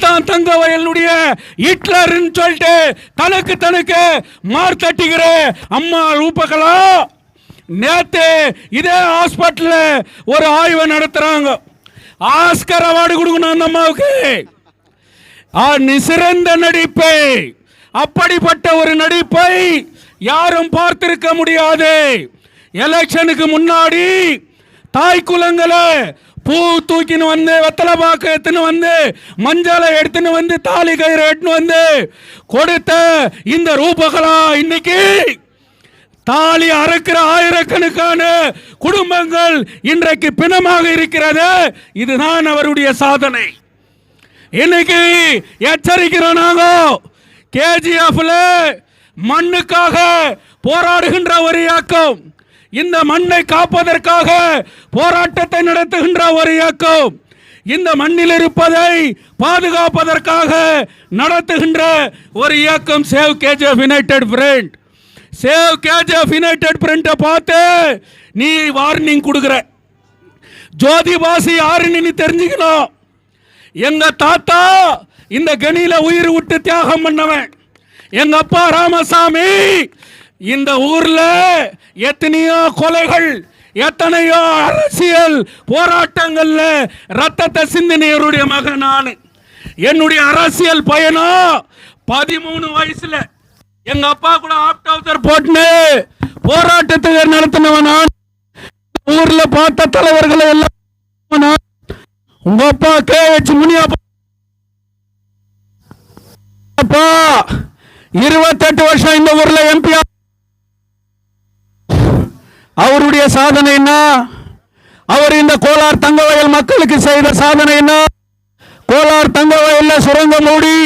தான் தங்கவயலுடைய ஹிட்லர்னு சொல்லிட்டு தனக்கு மார்த்தட்டிக்கிற அம்மா ரூபகலா நேத்து இதே ஹாஸ்பிட்டல்ல ஒரு ஆய்வு நடத்துறாங்க. ஆஸ்கர் அவார்டு கொடுக்கணும் அந்த அம்மாவுக்கு. சிறந்த நடிப்பை, அப்படிப்பட்ட ஒரு நடிப்பை யாரும் பார்த்திருக்க முடியாது. எலெக்ஷனுக்கு முன்னாடி தாய் குலங்களை பூ தூக்கின்னு வந்து வெத்தலை பாக்கு எடுத்துன்னு வந்து மஞ்சளை எடுத்துன்னு வந்து தாலி கயிறு எடுத்துன்னு வந்து கொடுத்த இந்த ரூபகலா இன்னைக்கு தாலி அறுக்கிற ஆயிரக்கணக்கான குடும்பங்கள் இன்றைக்கு பிணமாக இருக்கிறது. இதுதான் அவருடைய சாதனை. இன்னைக்கு எச்சரிக்கிறோம் நாங்க. கேஜிஎஃப்ல மண்ணுக்காக போராடுகின்ற ஒரு இயக்கம், இந்த மண்ணை காப்பதற்காக போராட்டத்தை நடத்துகின்ற ஒரு இயக்கம், இந்த மண்ணில் இருப்பதை பாதுகாப்பதற்காக நடத்துகின்ற ஒரு இயக்கம் save KGF united front. Save KGF united ஃப்ரண்ட்டை பார்த்து நீ வார்னிங் கொடுக்குற. ஜோதிபாசி யாருன்னு நீ தெரிஞ்சுக்கணும். எங்க தாத்தா இந்த கனியில உயிர் விட்டு தியாகம் பண்ணவன். எங்க அப்பா ராமசாமி இந்த ஊர்ல எத்தனையோ கொலைகள், எத்தனையோ அரசியல் போராட்டங்கள்ல ரத்தத்தை சிந்தினியருடைய மகன் நான். என்னுடைய அரசியல் பயணம் 13 வயசுல எங்க அப்பா கூட ஆப்டவுசர் போட்டு போராட்டத்தை நடத்தினவன் நான். ஊர்ல பார்த்த தலைவர்களை எல்லாம் உங்க அப்பா KH முனியப்பா 28 வருஷம் இந்த ஊர்ல MP. அவருடைய சாதனை என்ன? அவர் இந்த கோலார் தங்கவயல் மக்களுக்கு செய்த சாதனை என்ன? கோலார் தங்கவயல்ல சுரங்கம் மூடி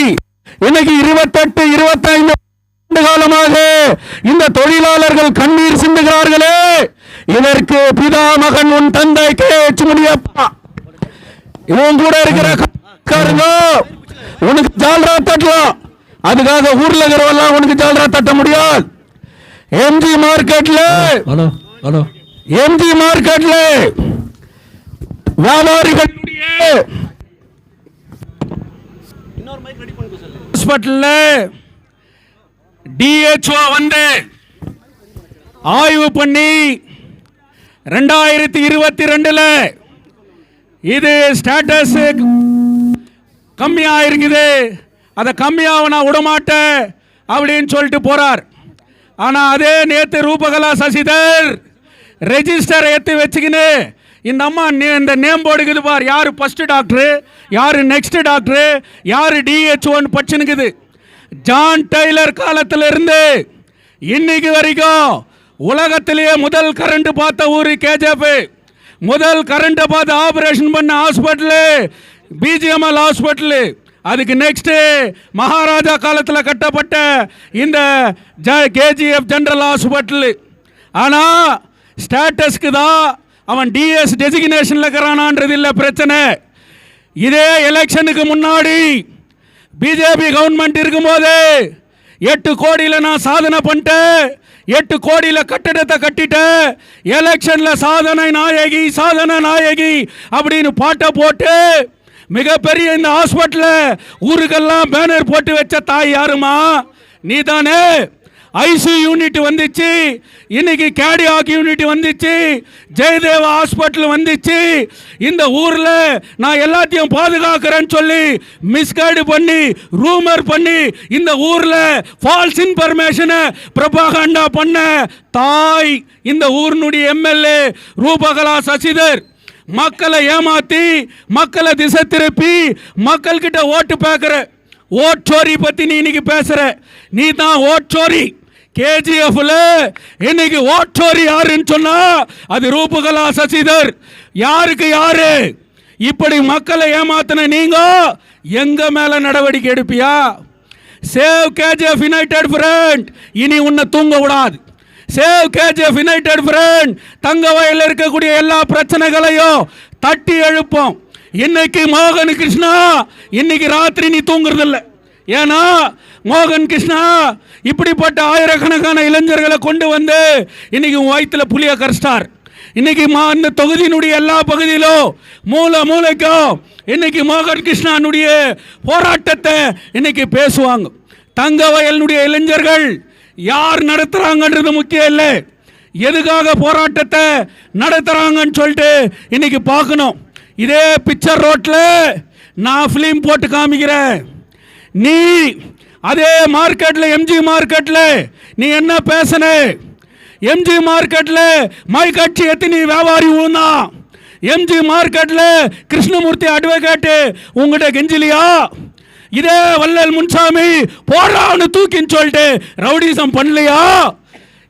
இன்னைக்கு 28 25 ஆண்டு காலமாக இந்த தொழிலாளர்கள் கண்ணீர் சிந்துகிறார்களே, இதற்கு பிதா மகன் உன் தந்தை KH முனியப்பா. இவன் கூட இருக்கிற உனக்கு ஜால்ரா தட்டலாம், அதுக்காக ஊர்ல இருக்கிறவெல்லாம் உனக்கு ஜால்ரா தட்ட முடியாது. எம்ஜி மார்க்கெட்ல வியாபாரிகளுடைய ஹாஸ்பிட்டல்ல DHO வந்து ஆய்வு பண்ணி 2022 இது ஸ்டேட்டஸ் கம்மியா இருக்குது, அதை கம்மியாக நான் விடமாட்டேன் அப்படின்னு சொல்லிட்டு போறார். ஆனா அதே நேத்து ரூபகலா சசிதர் ரெஜிஸ்டர் ஏற்றி வச்சுக்கின்னு இந்த அம்மா இந்த நேம் போர்டுக்குது பார், யாரு ஃபர்ஸ்ட் டாக்டர், யாரு நெக்ஸ்ட் டாக்டர், யாரு DHOன்னு பச்சுனுக்குது. ஜான் டெய்லர் காலத்தில் இருந்து இன்னைக்கு வரைக்கும் உலகத்திலேயே முதல் கரண்ட் பார்த்த ஊர் KGF. முதல் கரண்ட் பார்த்து ஆபரேஷன் பண்ண ஹாஸ்பிட்டலு BGML ஹாஸ்பிட்டலு. அதுக்கு நெக்ஸ்ட் மகாராஜா காலத்தில் கட்டப்பட்ட இந்த KGF ஜெனரல் ஹாஸ்பிட்டல். ஆனால் ஸ்டேட்டஸ்க்கு தான் அவன் DS டெசிக்னேஷனில் இருக்கிறானான்றது இல்லை பிரச்சனை. இதே எலெக்ஷனுக்கு முன்னாடி பிஜேபி கவர்மெண்ட் இருக்கும்போது 8 கோடியில் நான் சாதனை பண்ணிட்டேன், 8 கோடியில் கட்டிடத்தை கட்டிட்டேன், எலெக்ஷன்ல சாதனை நாயகி அப்படின்னு பாட்டை போட்டு மிகப்பெரிய இந்த ஹாஸ்பிட்டல ஊருக்கெல்லாம் பேனர் போட்டு வச்ச தாய் யாருமா? நீ தானே. ICU யூனிட் வந்துச்சு, இன்னைக்கு கேர்டியாக் யூனிட் வந்துச்சு, ஜெயதேவ ஹாஸ்பிட்டல் வந்துச்சு. இந்த ஊர்ல நான் எல்லாத்தையும் பாதுகாக்கிறேன்னு சொல்லி மிஸ்கைடு பண்ணி ரூமர் பண்ணி இந்த ஊர்ல ஃபால்ஸ் இன்ஃபர்மேஷனை ப்ரொபகண்டா பண்ண தாய் இந்த ஊரினுடைய MLA ரூபகலா சசிதர். மக்களை ஏமாத்தி மக்களை திசை திருப்பி மக்கள் கிட்ட ஓட்டு பேக்குற ஓட்சோரி பத்தி நீ இன்னைக்கு பேசுற. நீ தான் ஓட்சோரி. KGFல இன்னைக்கு ஓட்சோரி யாருன்னு சொன்னா அது ரூபகலா சசிதர். யாருக்கு யாரு? இப்படி மக்களை ஏமாத்தின நீங்க எங்க மேல நடவடிக்கை எடுப்பியா? சேவ் KGF யுனைடெட் ஃப்ரண்ட் இனி உன்னை தூங்க விடாது. சேவ் KGF யுனைடெட் ஃப்ரண்ட் தங்கவயலில் இருக்கக்கூடிய எல்லா பிரச்சனைகளையும் தட்டி எழுப்போம். இன்னைக்கு மோகன் கிருஷ்ணா இன்னைக்கு ராத்திரி நீ தூங்குறது இல்லை. ஏன்னா மோகன் கிருஷ்ணா இப்படிப்பட்ட ஆயிரக்கணக்கான இளைஞர்களை கொண்டு வந்து இன்னைக்கு உன் வயிற்றுல புளிய கரைச்சிட்டார். இன்னைக்கு இந்த தொகுதியினுடைய எல்லா பகுதியிலும் மூலைக்கும் இன்னைக்கு மோகன் கிருஷ்ணனுடைய போராட்டத்தை இன்னைக்கு பேசுவாங்க. தங்கவயலுடைய இளைஞர்கள் யார் நடத்துறாங்கன்றது முக்கியம் இல்லை, எதுக்காக போராட்டத்தை நடத்துறாங்கன்னு சொல்லிட்டு இன்னைக்கு பார்க்கணும். இதே பிக்சர் ரோட்டில் நான் ஃபிலிம் போட்டு காமிக்கிறேன். நீ அதே மார்க்கெட்டில் எம்ஜி மார்க்கெட்டில் நீ என்ன பேசன? எம்ஜி மார்க்கெட்டில் மை கட்சி எத்தனை வியாபாரி ஊனா? எம்ஜி மார்க்கெட்டில் கிருஷ்ணமூர்த்தி அட்வொகேட்டு உங்கள்கிட்ட கெஞ்சலியா? இதே வள்ளல் முன்சாமி போடுறான்னு தூக்கின்னு சொல்லிட்டு ரவுடிசம் பண்ணலையா?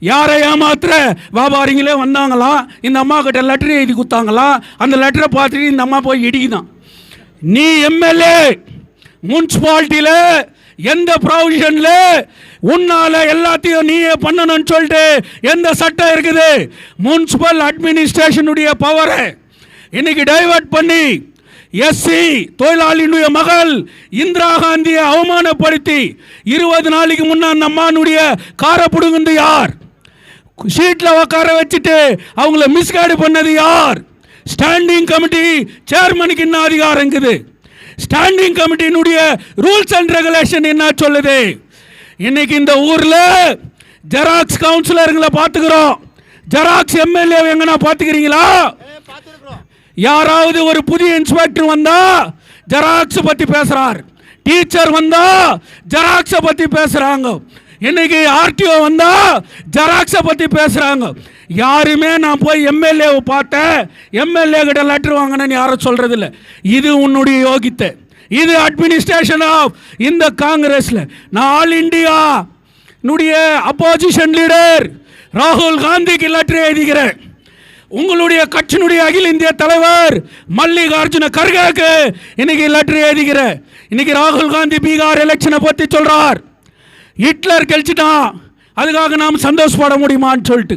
யாரை ஏமாத்துற வியாபாரிங்களே வந்தாங்களாம், இந்த அம்மா கிட்ட லெட்டர் எழுதி கொடுத்தாங்களா, அந்த லெட்டரை பார்த்துட்டு இந்த அம்மா போய் இடிக்குதான். நீ எம்எல்ஏ முனிசிபாலிட்டியில் எந்த ப்ரொவிஷன்ல உன்னால எல்லாத்தையும் நீயே பண்ணணும்னு சொல்லிட்டு எந்த சட்டம் இருக்குது? முனிசிபல் அட்மினிஸ்ட்ரேஷனுடைய பவரை இன்னைக்கு டைவர்ட் பண்ணி எஸ்சி தொழிலாளியினுடைய மகள் இந்திரா காந்தியை அவமானப்படுத்தி 20 நாளைக்கு முன்ன அந்த அம்மானுடைய காரை பிடுங்குந்து யார்? ஷீட்டில் உட்கார வச்சுட்டு அவங்கள மிஸ்கைடு பண்ணது யார்? ஸ்டாண்டிங் கமிட்டி சேர்மனுக்கு என்ன அதிகாரம் இருக்குது? ஸ்டாண்டிங் கமிட்டியினுடைய ரூல்ஸ் அண்ட் ரெகுலேஷன் என்ன சொல்லுது? இன்னைக்கு இந்த ஊரில் ஜெராக்ஸ் கவுன்சிலருங்களை பார்த்துக்கிறோம், ஜெராக்ஸ் எம்எல்ஏ எங்கன்னா பார்த்துக்கிறீங்களா? யாராவது ஒரு புதிய இன்ஸ்பெக்டர் வந்தா ஜெராக்ஸ் பற்றி பேசுறார், டீச்சர் வந்தா ஜெராக்ஸை பற்றி பேசுறாங்க, இன்னைக்கு ஆர்டிஓ வந்தா ஜெராக்ஸை பற்றி பேசுறாங்க. யாருமே நான் போய் எம்எல்ஏவை பார்த்தேன், எம்எல்ஏ கிட்ட லெட்டர் வாங்கினேன்னு யாரும் சொல்றது இல்லை. இது உன்னுடைய யோகித்தை, இது அட்மினிஸ்ட்ரேஷன் ஆஃப் இந்த காங்கிரஸ்ல. நான் ஆல் இண்டியா அப்போசிஷன் லீடர் ராகுல் காந்திக்கு லெட்டர் எழுதிக்கிறேன். உங்களுடைய கட்சியினுடைய அகில இந்திய தலைவர் மல்லிகார்ஜுன கர்கேக்கு இன்னைக்கு லெட்டர் எழுதிக்கிறேன். இன்னைக்கு ராகுல் காந்தி பீகார் எலெக்ஷனை பற்றி சொல்றார். ஹிட்லர் கழிச்சிட்டான், அதுக்காக நாம் சந்தோஷப்பட முடியுமான்னு சொல்லிட்டு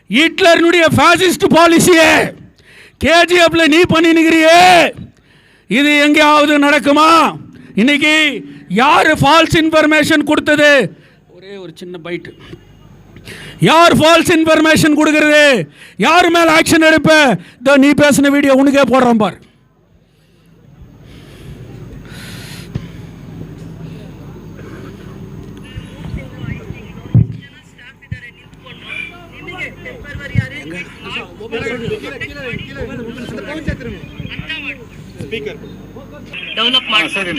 ஹிட்லருடைய ஃபாசிஸ்ட் பாலிசியே கேஜிஎஃப்ல நீ பண்ணினுக்கிறியே, இது எங்கேயாவது நடக்குமா? இன்னைக்கு யார் ஃபால்ஸ் இன்ஃபர்மேஷன் கொடுத்தது? ஒரே ஒரு சின்ன பைட். யார் ஃபால்ஸ் இன்ஃபர்மேஷன் கொடுக்கறது? யார் மேல ஆக்ஷன் எடுப்ப? இதோ நீ பேசின வீடியோ உனக்கே போடுறான் பார். ಡೆವಲಪ್ ಮಾಡ್ಕೊಳ್ತಾರೆ,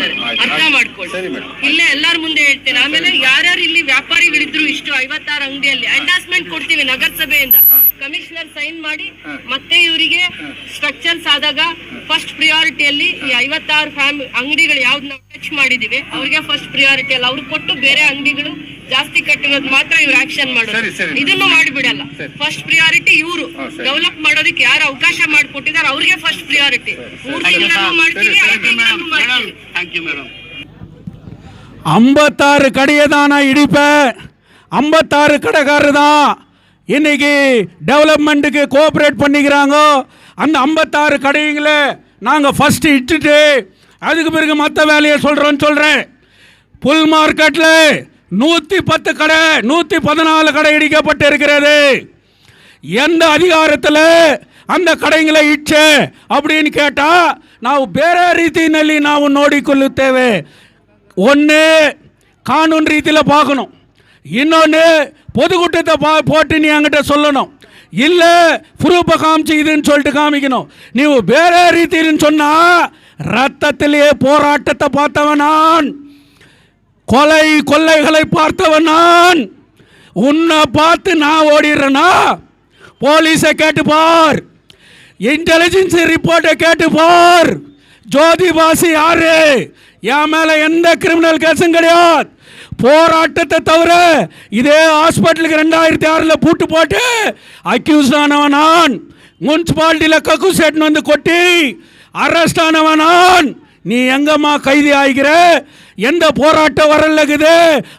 ಅರ್ಥ ಮಾಡ್ಕೊಳ್ಳಿ. ಇಲ್ಲೇ ಎಲ್ಲಾರ ಮುಂದೆ ಹೇಳ್ತೇನೆ. ಆಮೇಲೆ ಯಾರ್ಯಾರು ಇಲ್ಲಿ ವ್ಯಾಪಾರಿಗಳಿದ್ರು ಇಷ್ಟು 56 ಅಂಗಡಿಯಲ್ಲಿ ಎಂಡಾಸ್ಮೆಂಟ್ ಕೊಡ್ತೀವಿ ನಗರಸಭೆಯಿಂದ, ಕಮಿಷನರ್ ಸೈನ್ ಮಾಡಿ ಮತ್ತೆ ಇವರಿಗೆ ಸ್ಟ್ರಕ್ಚರ್ಸ್ ಆದಾಗ ಫಸ್ಟ್ ಪ್ರಿಯಾರಿಟಿಯಲ್ಲಿ ಈ 56 ಅಂಗಡಿಗಳು ಯಾವ್ದು ನಾವು ಟಚ್ ಮಾಡಿದೀವಿ ಅವ್ರಿಗೆ ಫಸ್ಟ್ ಪ್ರಿಯಾರಿಟಿ ಅಲ್ಲ, ಅವ್ರಿಗೆ ಕೊಟ್ಟು ಬೇರೆ ಅಂಗಡಿಗಳು ಜಾಸ್ತಿ ಕಟ್ಟಿರೋದು ಮಾತ್ರ ಇವ್ರು ಆಕ್ಷನ್ ಮಾಡೋದು. ಇದನ್ನು ಮಾಡಿಬಿಡಲ್ಲ. ಫಸ್ಟ್ ಪ್ರಿಯಾರಿಟಿ ಇವರು ಡೆವಲಪ್ ಮಾಡೋದಕ್ಕೆ ಯಾರು ಅವಕಾಶ ಮಾಡಿಕೊಟ್ಟಿದ್ದಾರೆ ಅವ್ರಿಗೆ ಫಸ್ಟ್ ಪ್ರಿಯಾರಿಟಿ. 56 கடையை தான் நான் இடிப்பேன். 56 கடைக்காரர் தான் இன்னைக்கு டெவலப்மெண்ட்டுக்கு கோஆப்ரேட் பண்ணிக்கிறாங்க. அந்த 56 கடைகளை நாங்கள் ஃபர்ஸ்ட் இட்டுட்டு அதுக்கு பிறகு மற்ற வேலையை சொல்கிறேன். புல் மார்க்கெட்டில் 110 கடை 114 கடை இடிக்கப்பட்டு இருக்கிறது. எந்த அதிகாரத்தில் அந்த ಕಡೆங்களை ಇಚ್ಛೆ அப்படின்னு கேட்டால் ನಾವು ಬೇರೆ ರೀತಿಯಲ್ಲಿ ನಾವು ನೋಡಿಕೊಳ್ಳುತ್ತೇವೆ. ஒன்று ಕಾನೂನು ರೀತಿயில் பார்க்கணும், இன்னொன்று பொதுக்கூட்டத்தை போட்டு நீ என்கிட்ட சொல்லணும், இல்லை ப்ரூஃபை காமிச்சு இதுன்னு சொல்லிட்டு காமிக்கணும். ನೀವು ಬೇರೆ ರೀತಿன்னு சொன்னால் ரத்தத்திலேயே போராட்டத்தை பார்த்தவன் நான், கொள்ளைகளை பார்த்தவன் நான். உன்னை பார்த்து நான் ஓடிடுறேன்னா போலீஸை கேட்டு பார், இன்டெலிஜென்ஸ் ரிப்போர்ட்டை கேட்டு பார். ஜோதி பாசி யாரு? என் மேல எந்த கிரிமினல் கேஸும் கிடையாது. போராட்டத்தை தவிர இதே ஹாஸ்பிட்டலுக்கு 2006 பூட்டு போட்டு அக்யூஸ்ட் ஆனவன் நான். முனிசிபாலிட்டியில் கக்கு செட்னு வந்து கொட்டி அரெஸ்ட் ஆனவன் நான். நீ எங்கம்மா கைதி ஆகிக்கிற? எந்த போராட்டம் வரலக்குது?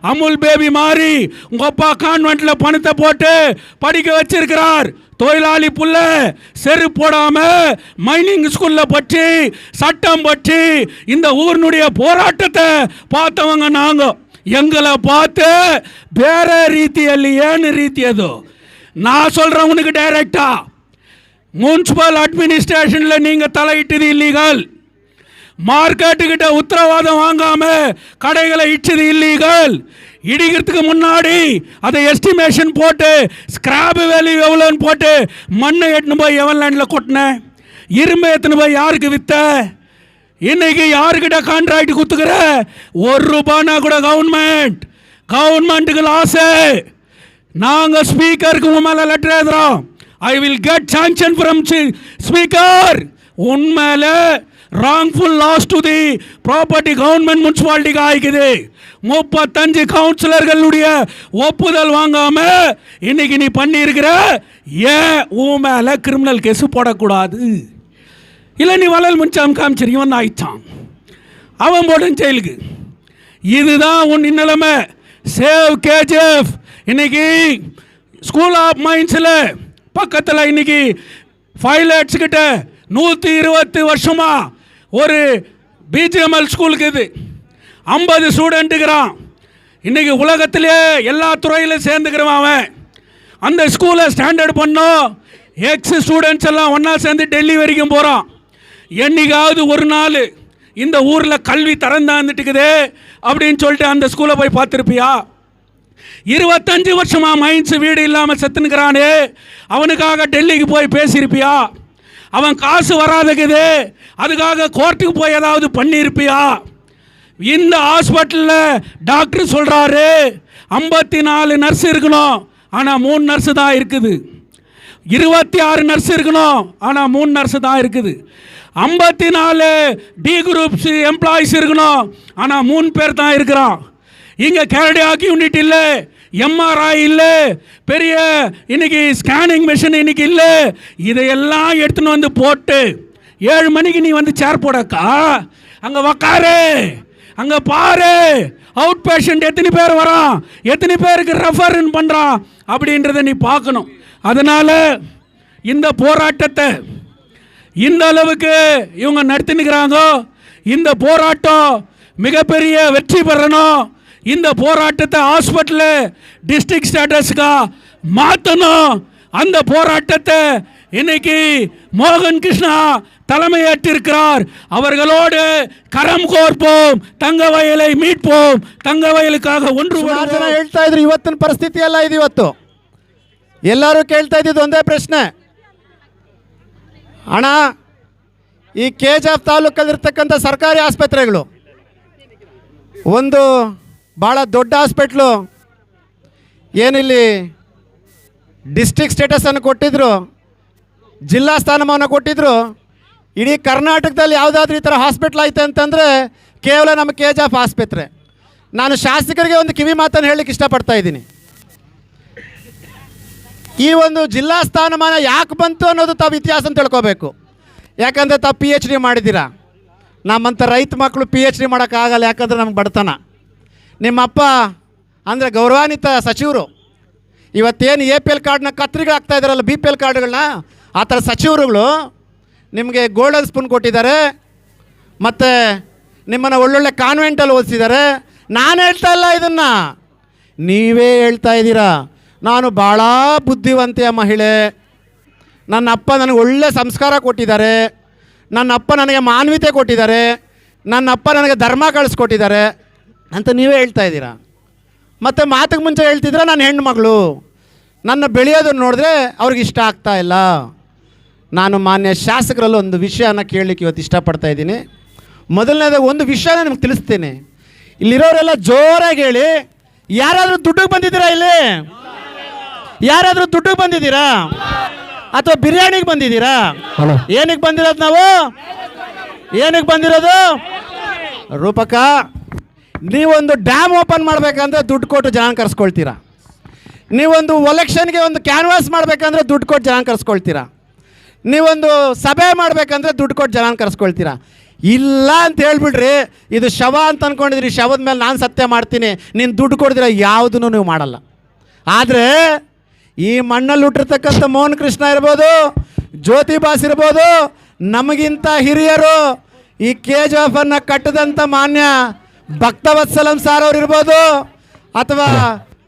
அமுல் பேபி மாறி உங்க அப்பா கான்வென்ட்ல பணத்தை போட்டு படிக்க வச்சிருக்கிறார். தொழிலாளி புள்ள செரு போடாம மைனிங் ஸ்கூல்ல பற்றி சட்டம் பற்றி இந்த ஊரினுடைய போராட்டத்தை பார்த்தவங்க நாங்க. எங்களை பார்த்து ಬೇರೆ ರೀತಿಯಲ್ಲಿ ಏನು ರೀತಿ ಅದು? நான் சொல்றேன் உனக்கு டைரக்டா, முனிசிபல் அட்மினிஸ்ட்ரேஷனில் நீங்கள் தலையிட்டது இல்லீகல். மார்க்கெட்டுக்கிட்ட உத்தரவாதம் வாங்காம கடைகளை இச்சது இல்லீகல். இடிக்கிறதுக்கு முன்னாடி அதை எஸ்டிமேஷன் போட்டு ஸ்கிராப் வேல்யூ எவ்வளோன்னு போட்டு மண்ணை எட்டுன்னு போய் எவன் லேண்டில் கொட்டின, இரும்பு எத்துன்னு போய் யாருக்கு வித்த, இன்னைக்கு யாருக்கிட்ட கான்ட்ராக்ட் குத்துக்கிற, ₹1 கூட கவர்மெண்ட்டுக்கு லாஸு. நாங்கள் ஸ்பீக்கருக்கு உன் மேலே லெட்டர் எழுதுறோம். I will get sanction from speaker. உண்மையில wrongful loss to the property government முனிசிபாலிட்டிக்கு ஆயிக்குது. 35 கவுன்சிலர்களுடைய ஒப்புதல் வாங்காம இன்னைக்கு நீ பண்ணி இருக்கிற. ஏன் உன் மேல கிரிமினல் கேஸ் போடக்கூடாது? இல்லை நீ வளல் முன்சாம் காமிச்சிருக்கவன் ஆயிடுச்சான், அவன் போட்டு ஜெயிலுக்கு. இதுதான் உன் நிலைமை. சேவ் கேஜிஎஃப் இன்னைக்கு ஸ்கூல் ஆஃப் மைன்ஸில் பக்கத்தில் இன்னைக்கு 5 lakhs கிட்ட 120 வருஷமா ஒரு பிஜிஎம்எல் ஸ்கூலுக்கு இது 50 ஸ்டூடெண்ட்டுக்கிறான். இன்னைக்கு உலகத்திலே எல்லா துறையிலும் சேர்ந்துக்கிறவன் அவன். அந்த ஸ்கூலை ஸ்டாண்டர்ட் பண்ணோம். ஸ்டூடெண்ட்ஸ் எல்லாம் ஒன்றா சேர்ந்து டெல்லி வரைக்கும் போகிறான். என்னைக்காவது ஒரு நாள் இந்த ஊரில் கல்வி திறந்தாந்துட்டுக்குது அப்படின்னு சொல்லிட்டு அந்த ஸ்கூலை போய் பார்த்துருப்பியா? 25 வருஷமா மைன்ஸ் வீடு இல்லாமல் செத்துனுக்கிறானே, அவனுக்காக டெல்லிக்கு போய் பேசியிருப்பியா? அவன் காசு வராதுக்குது, அதுக்காக கோர்ட்டுக்கு போய் ஏதாவது பண்ணியிருப்பியா? இந்த ஹாஸ்பிட்டலில் டாக்டர் சொல்கிறாரு 54 நர்ஸ் இருக்கணும், ஆனால் 3 நர்ஸு தான் இருக்குது. 26 நர்ஸ் இருக்கணும், ஆனால் 3 நர்ஸு தான் இருக்குது. 54 டி குரூப்ஸ் எம்ப்ளாயிஸ் இருக்கணும், ஆனால் 3 பேர் தான் இருக்கிறான். இங்கே கேர்டியாக் யூனிட் இல்லை, எம்ஆர்ஐ இல்லை, பெரிய இன்னைக்கு ஸ்கேனிங் மிஷின் இன்னைக்கு இல்லை. இதையெல்லாம் எடுத்துன்னு வந்து போட்டு 7 மணிக்கு நீ வந்து சேர் போடக்கா, அங்கே உக்காரு, அங்கே பாரு அவுட் பேஷண்ட் எத்தனை பேர் வரான், எத்தனை பேருக்கு ரெஃபர்ன்னு பண்ணுறான் அப்படின்றத நீ பார்க்கணும். அதனால் இந்த போராட்டத்தை இந்த அளவுக்கு இவங்க நடத்தினுக்கிறாங்க. இந்த போராட்டம் மிகப்பெரிய வெற்றி பெறணும். இந்த போராட்டத்தை ஹாஸ்பிட்டலில் டிஸ்ட்ரிக்ட் ஸ்டேட்டஸ்க்கா மாற்றணும். அந்த போராட்டத்தை இன்னைக்கு மோகன் கிருஷ்ணா தலைமையேற்றிருக்கிறார். அவர்களோடு கரம் கோர்ப்போம், தங்கவயலை மீட்போம், தங்கவயலுக்காக ஒன்று. ಹೇಳ್ತಾ ಇದ್ರು ಇವತ್ತಿನ ಪರಿಸ್ಥಿತಿ ಎಲ್ಲ ಇದು. ಇವತ್ತು ಎಲ್ಲರೂ ಕೇಳ್ತಾ ಇದ್ದಿದ್ದು ಒಂದೇ ಪ್ರಶ್ನೆ, ಅಣ್ಣ ಈ KGF ತಾಲೂಕಲ್ಲಿರ್ತಕ್ಕಂಥ ಸರ್ಕಾರಿ ಆಸ್ಪತ್ರೆಗಳು, ಒಂದು ಭಾಳ ದೊಡ್ಡ ಹಾಸ್ಪಿಟ್ಲು ಏನಿಲ್ಲಿ ಡಿಸ್ಟ್ರಿಕ್ಟ್ ಸ್ಟೇಟಸನ್ನು ಕೊಟ್ಟಿದ್ರು, ಜಿಲ್ಲಾ ಸ್ಥಾನಮಾನ ಕೊಟ್ಟಿದ್ರು. ಇಡೀ ಕರ್ನಾಟಕದಲ್ಲಿ ಯಾವುದಾದ್ರೂ ಈ ಥರ ಹಾಸ್ಪಿಟ್ಲ್ ಐತೆ ಅಂತಂದರೆ ಕೇವಲ ನಮ್ಮ KGF ಆಸ್ಪತ್ರೆ. ನಾನು ಶಾಸಕರಿಗೆ ಒಂದು ಕಿವಿ ಮಾತನ್ನು ಹೇಳಲಿಕ್ಕೆ ಇಷ್ಟಪಡ್ತಾ ಇದ್ದೀನಿ. ಈ ಒಂದು ಜಿಲ್ಲಾ ಸ್ಥಾನಮಾನ ಯಾಕೆ ಬಂತು ಅನ್ನೋದು ತಾವು ಇತಿಹಾಸ ತಿಳ್ಕೋಬೇಕು. ಯಾಕಂದರೆ ತಾವು PhD ಮಾಡಿದ್ದೀರಾ. ನಮ್ಮಂಥ ರೈತ ಮಕ್ಕಳು PhD ಮಾಡೋಕ್ಕಾಗಲ್ಲ, ಯಾಕಂದರೆ ನಮ್ಗೆ ಬಡತನ. ನಿಮ್ಮಪ್ಪ ಅಂದರೆ ಗೌರವಾನ್ವಿತ ಸಚಿವರು, ಇವತ್ತೇನು APL ಕಾರ್ಡ್ನ ಕತ್ರಿಗಳಾಗ್ತಾ ಇದ್ದಾರಲ್ಲ, BPL ಕಾರ್ಡ್ಗಳನ್ನ, ಆ ಥರ ಸಚಿವರುಗಳು ನಿಮಗೆ ಗೋಲ್ಡನ್ ಸ್ಪೂನ್ ಕೊಟ್ಟಿದ್ದಾರೆ, ಮತ್ತು ನಿಮ್ಮನ್ನು ಒಳ್ಳೊಳ್ಳೆ ಕಾನ್ವೆಂಟಲ್ಲಿ ಓದಿಸಿದ್ದಾರೆ. ನಾನು ಹೇಳ್ತಾ ಇಲ್ಲ ಇದನ್ನು, ನೀವೇ ಹೇಳ್ತಾ ಇದ್ದೀರಾ. ನಾನು ಭಾಳ ಬುದ್ಧಿವಂತೆಯ ಮಹಿಳೆ, ನನ್ನ ಅಪ್ಪ ನನಗೆ ಒಳ್ಳೆ ಸಂಸ್ಕಾರ ಕೊಟ್ಟಿದ್ದಾರೆ, ನನ್ನ ಅಪ್ಪ ನನಗೆ ಮಾನವೀಯತೆ ಕೊಟ್ಟಿದ್ದಾರೆ, ನನ್ನ ಅಪ್ಪ ನನಗೆ ಧರ್ಮ ಕಳಿಸ್ಕೊಟ್ಟಿದ್ದಾರೆ ಅಂತ ನೀವೇ ಹೇಳ್ತಾ ಇದ್ದೀರಾ. ಮತ್ತು ಮಾತಿಗೆ ಮುಂಚೆ ಹೇಳ್ತಿದ್ರೆ ನಾನು ಹೆಣ್ಮಗಳು, ನನ್ನ ಬೆಳೆಯೋದನ್ನು ನೋಡಿದ್ರೆ ಅವ್ರಿಗೆ ಇಷ್ಟ ಆಗ್ತಾ ಇಲ್ಲ. ನಾನು ಮಾನ್ಯ ಶಾಸಕರಲ್ಲಿ ಒಂದು ವಿಷಯನ ಕೇಳಲಿಕ್ಕೆ ಇವತ್ತು ಇಷ್ಟಪಡ್ತಾ ಇದ್ದೀನಿ. ಮೊದಲನೇದಾಗಿ ಒಂದು ವಿಷಯನ ನಿಮ್ಗೆ ತಿಳಿಸ್ತೀನಿ. ಇಲ್ಲಿರೋರೆಲ್ಲ ಜೋರಾಗಿ ಹೇಳಿ, ಯಾರಾದರೂ ದುಡ್ಡಿಗೆ ಬಂದಿದ್ದೀರಾ? ಇಲ್ಲಿ ಯಾರಾದರೂ ದುಡ್ಡಿಗೆ ಬಂದಿದ್ದೀರಾ ಅಥವಾ ಬಿರಿಯಾನಿಗೆ ಬಂದಿದ್ದೀರಾ? ಏನಕ್ಕೆ ಬಂದಿರೋದು? ನಾವು ಏನಕ್ಕೆ ಬಂದಿರೋದು? ರೂಪಕ, ನೀವೊಂದು ಡ್ಯಾಮ್ ಓಪನ್ ಮಾಡಬೇಕಂದ್ರೆ ದುಡ್ಡು ಕೊಟ್ಟು ಜನ ಕರ್ಸ್ಕೊಳ್ತೀರಾ. ನೀವೊಂದು ಎಲೆಕ್ಷನ್ಗೆ ಒಂದು ಕ್ಯಾನ್ವಾಸ್ ಮಾಡಬೇಕಂದ್ರೆ ದುಡ್ಡು ಕೊಟ್ಟು ಜನ ಕರ್ಸ್ಕೊಳ್ತೀರಾ. ನೀವೊಂದು ಸಭೆ ಮಾಡಬೇಕಂದ್ರೆ ದುಡ್ಡು ಕೊಟ್ಟು ಜನ ಕರ್ಸ್ಕೊಳ್ತೀರಾ. ಇಲ್ಲ ಅಂತ ಹೇಳ್ಬಿಡ್ರಿ, ಇದು ಶವ ಅಂತ ಅಂದ್ಕೊಂಡಿದ್ರಿ, ಶವದ ಮೇಲೆ ನಾನು ಸತ್ಯ ಮಾಡ್ತೀನಿ, ನೀನು ದುಡ್ಡು ಕೊಡಿದ್ರೆ ಯಾವುದನ್ನು ನೀವು ಮಾಡಲ್ಲ. ಆದರೆ ಈ ಮಣ್ಣಲ್ಲಿ ಹುಟ್ಟಿರ್ತಕ್ಕಂಥ ಮೋಹನ್ ಕೃಷ್ಣ ಇರ್ಬೋದು, ಜ್ಯೋತಿ ಬಾಸ್ ಇರ್ಬೋದು, ನಮಗಿಂತ ಹಿರಿಯರು ಈ KGFನ್ನು ಕಟ್ಟಿದಂಥ ಮಾನ್ಯ ಭಕ್ತವತ್ಸಲಂ ಸಾರ್ ಅವ್ರು ಇರ್ಬೋದು, ಅಥವಾ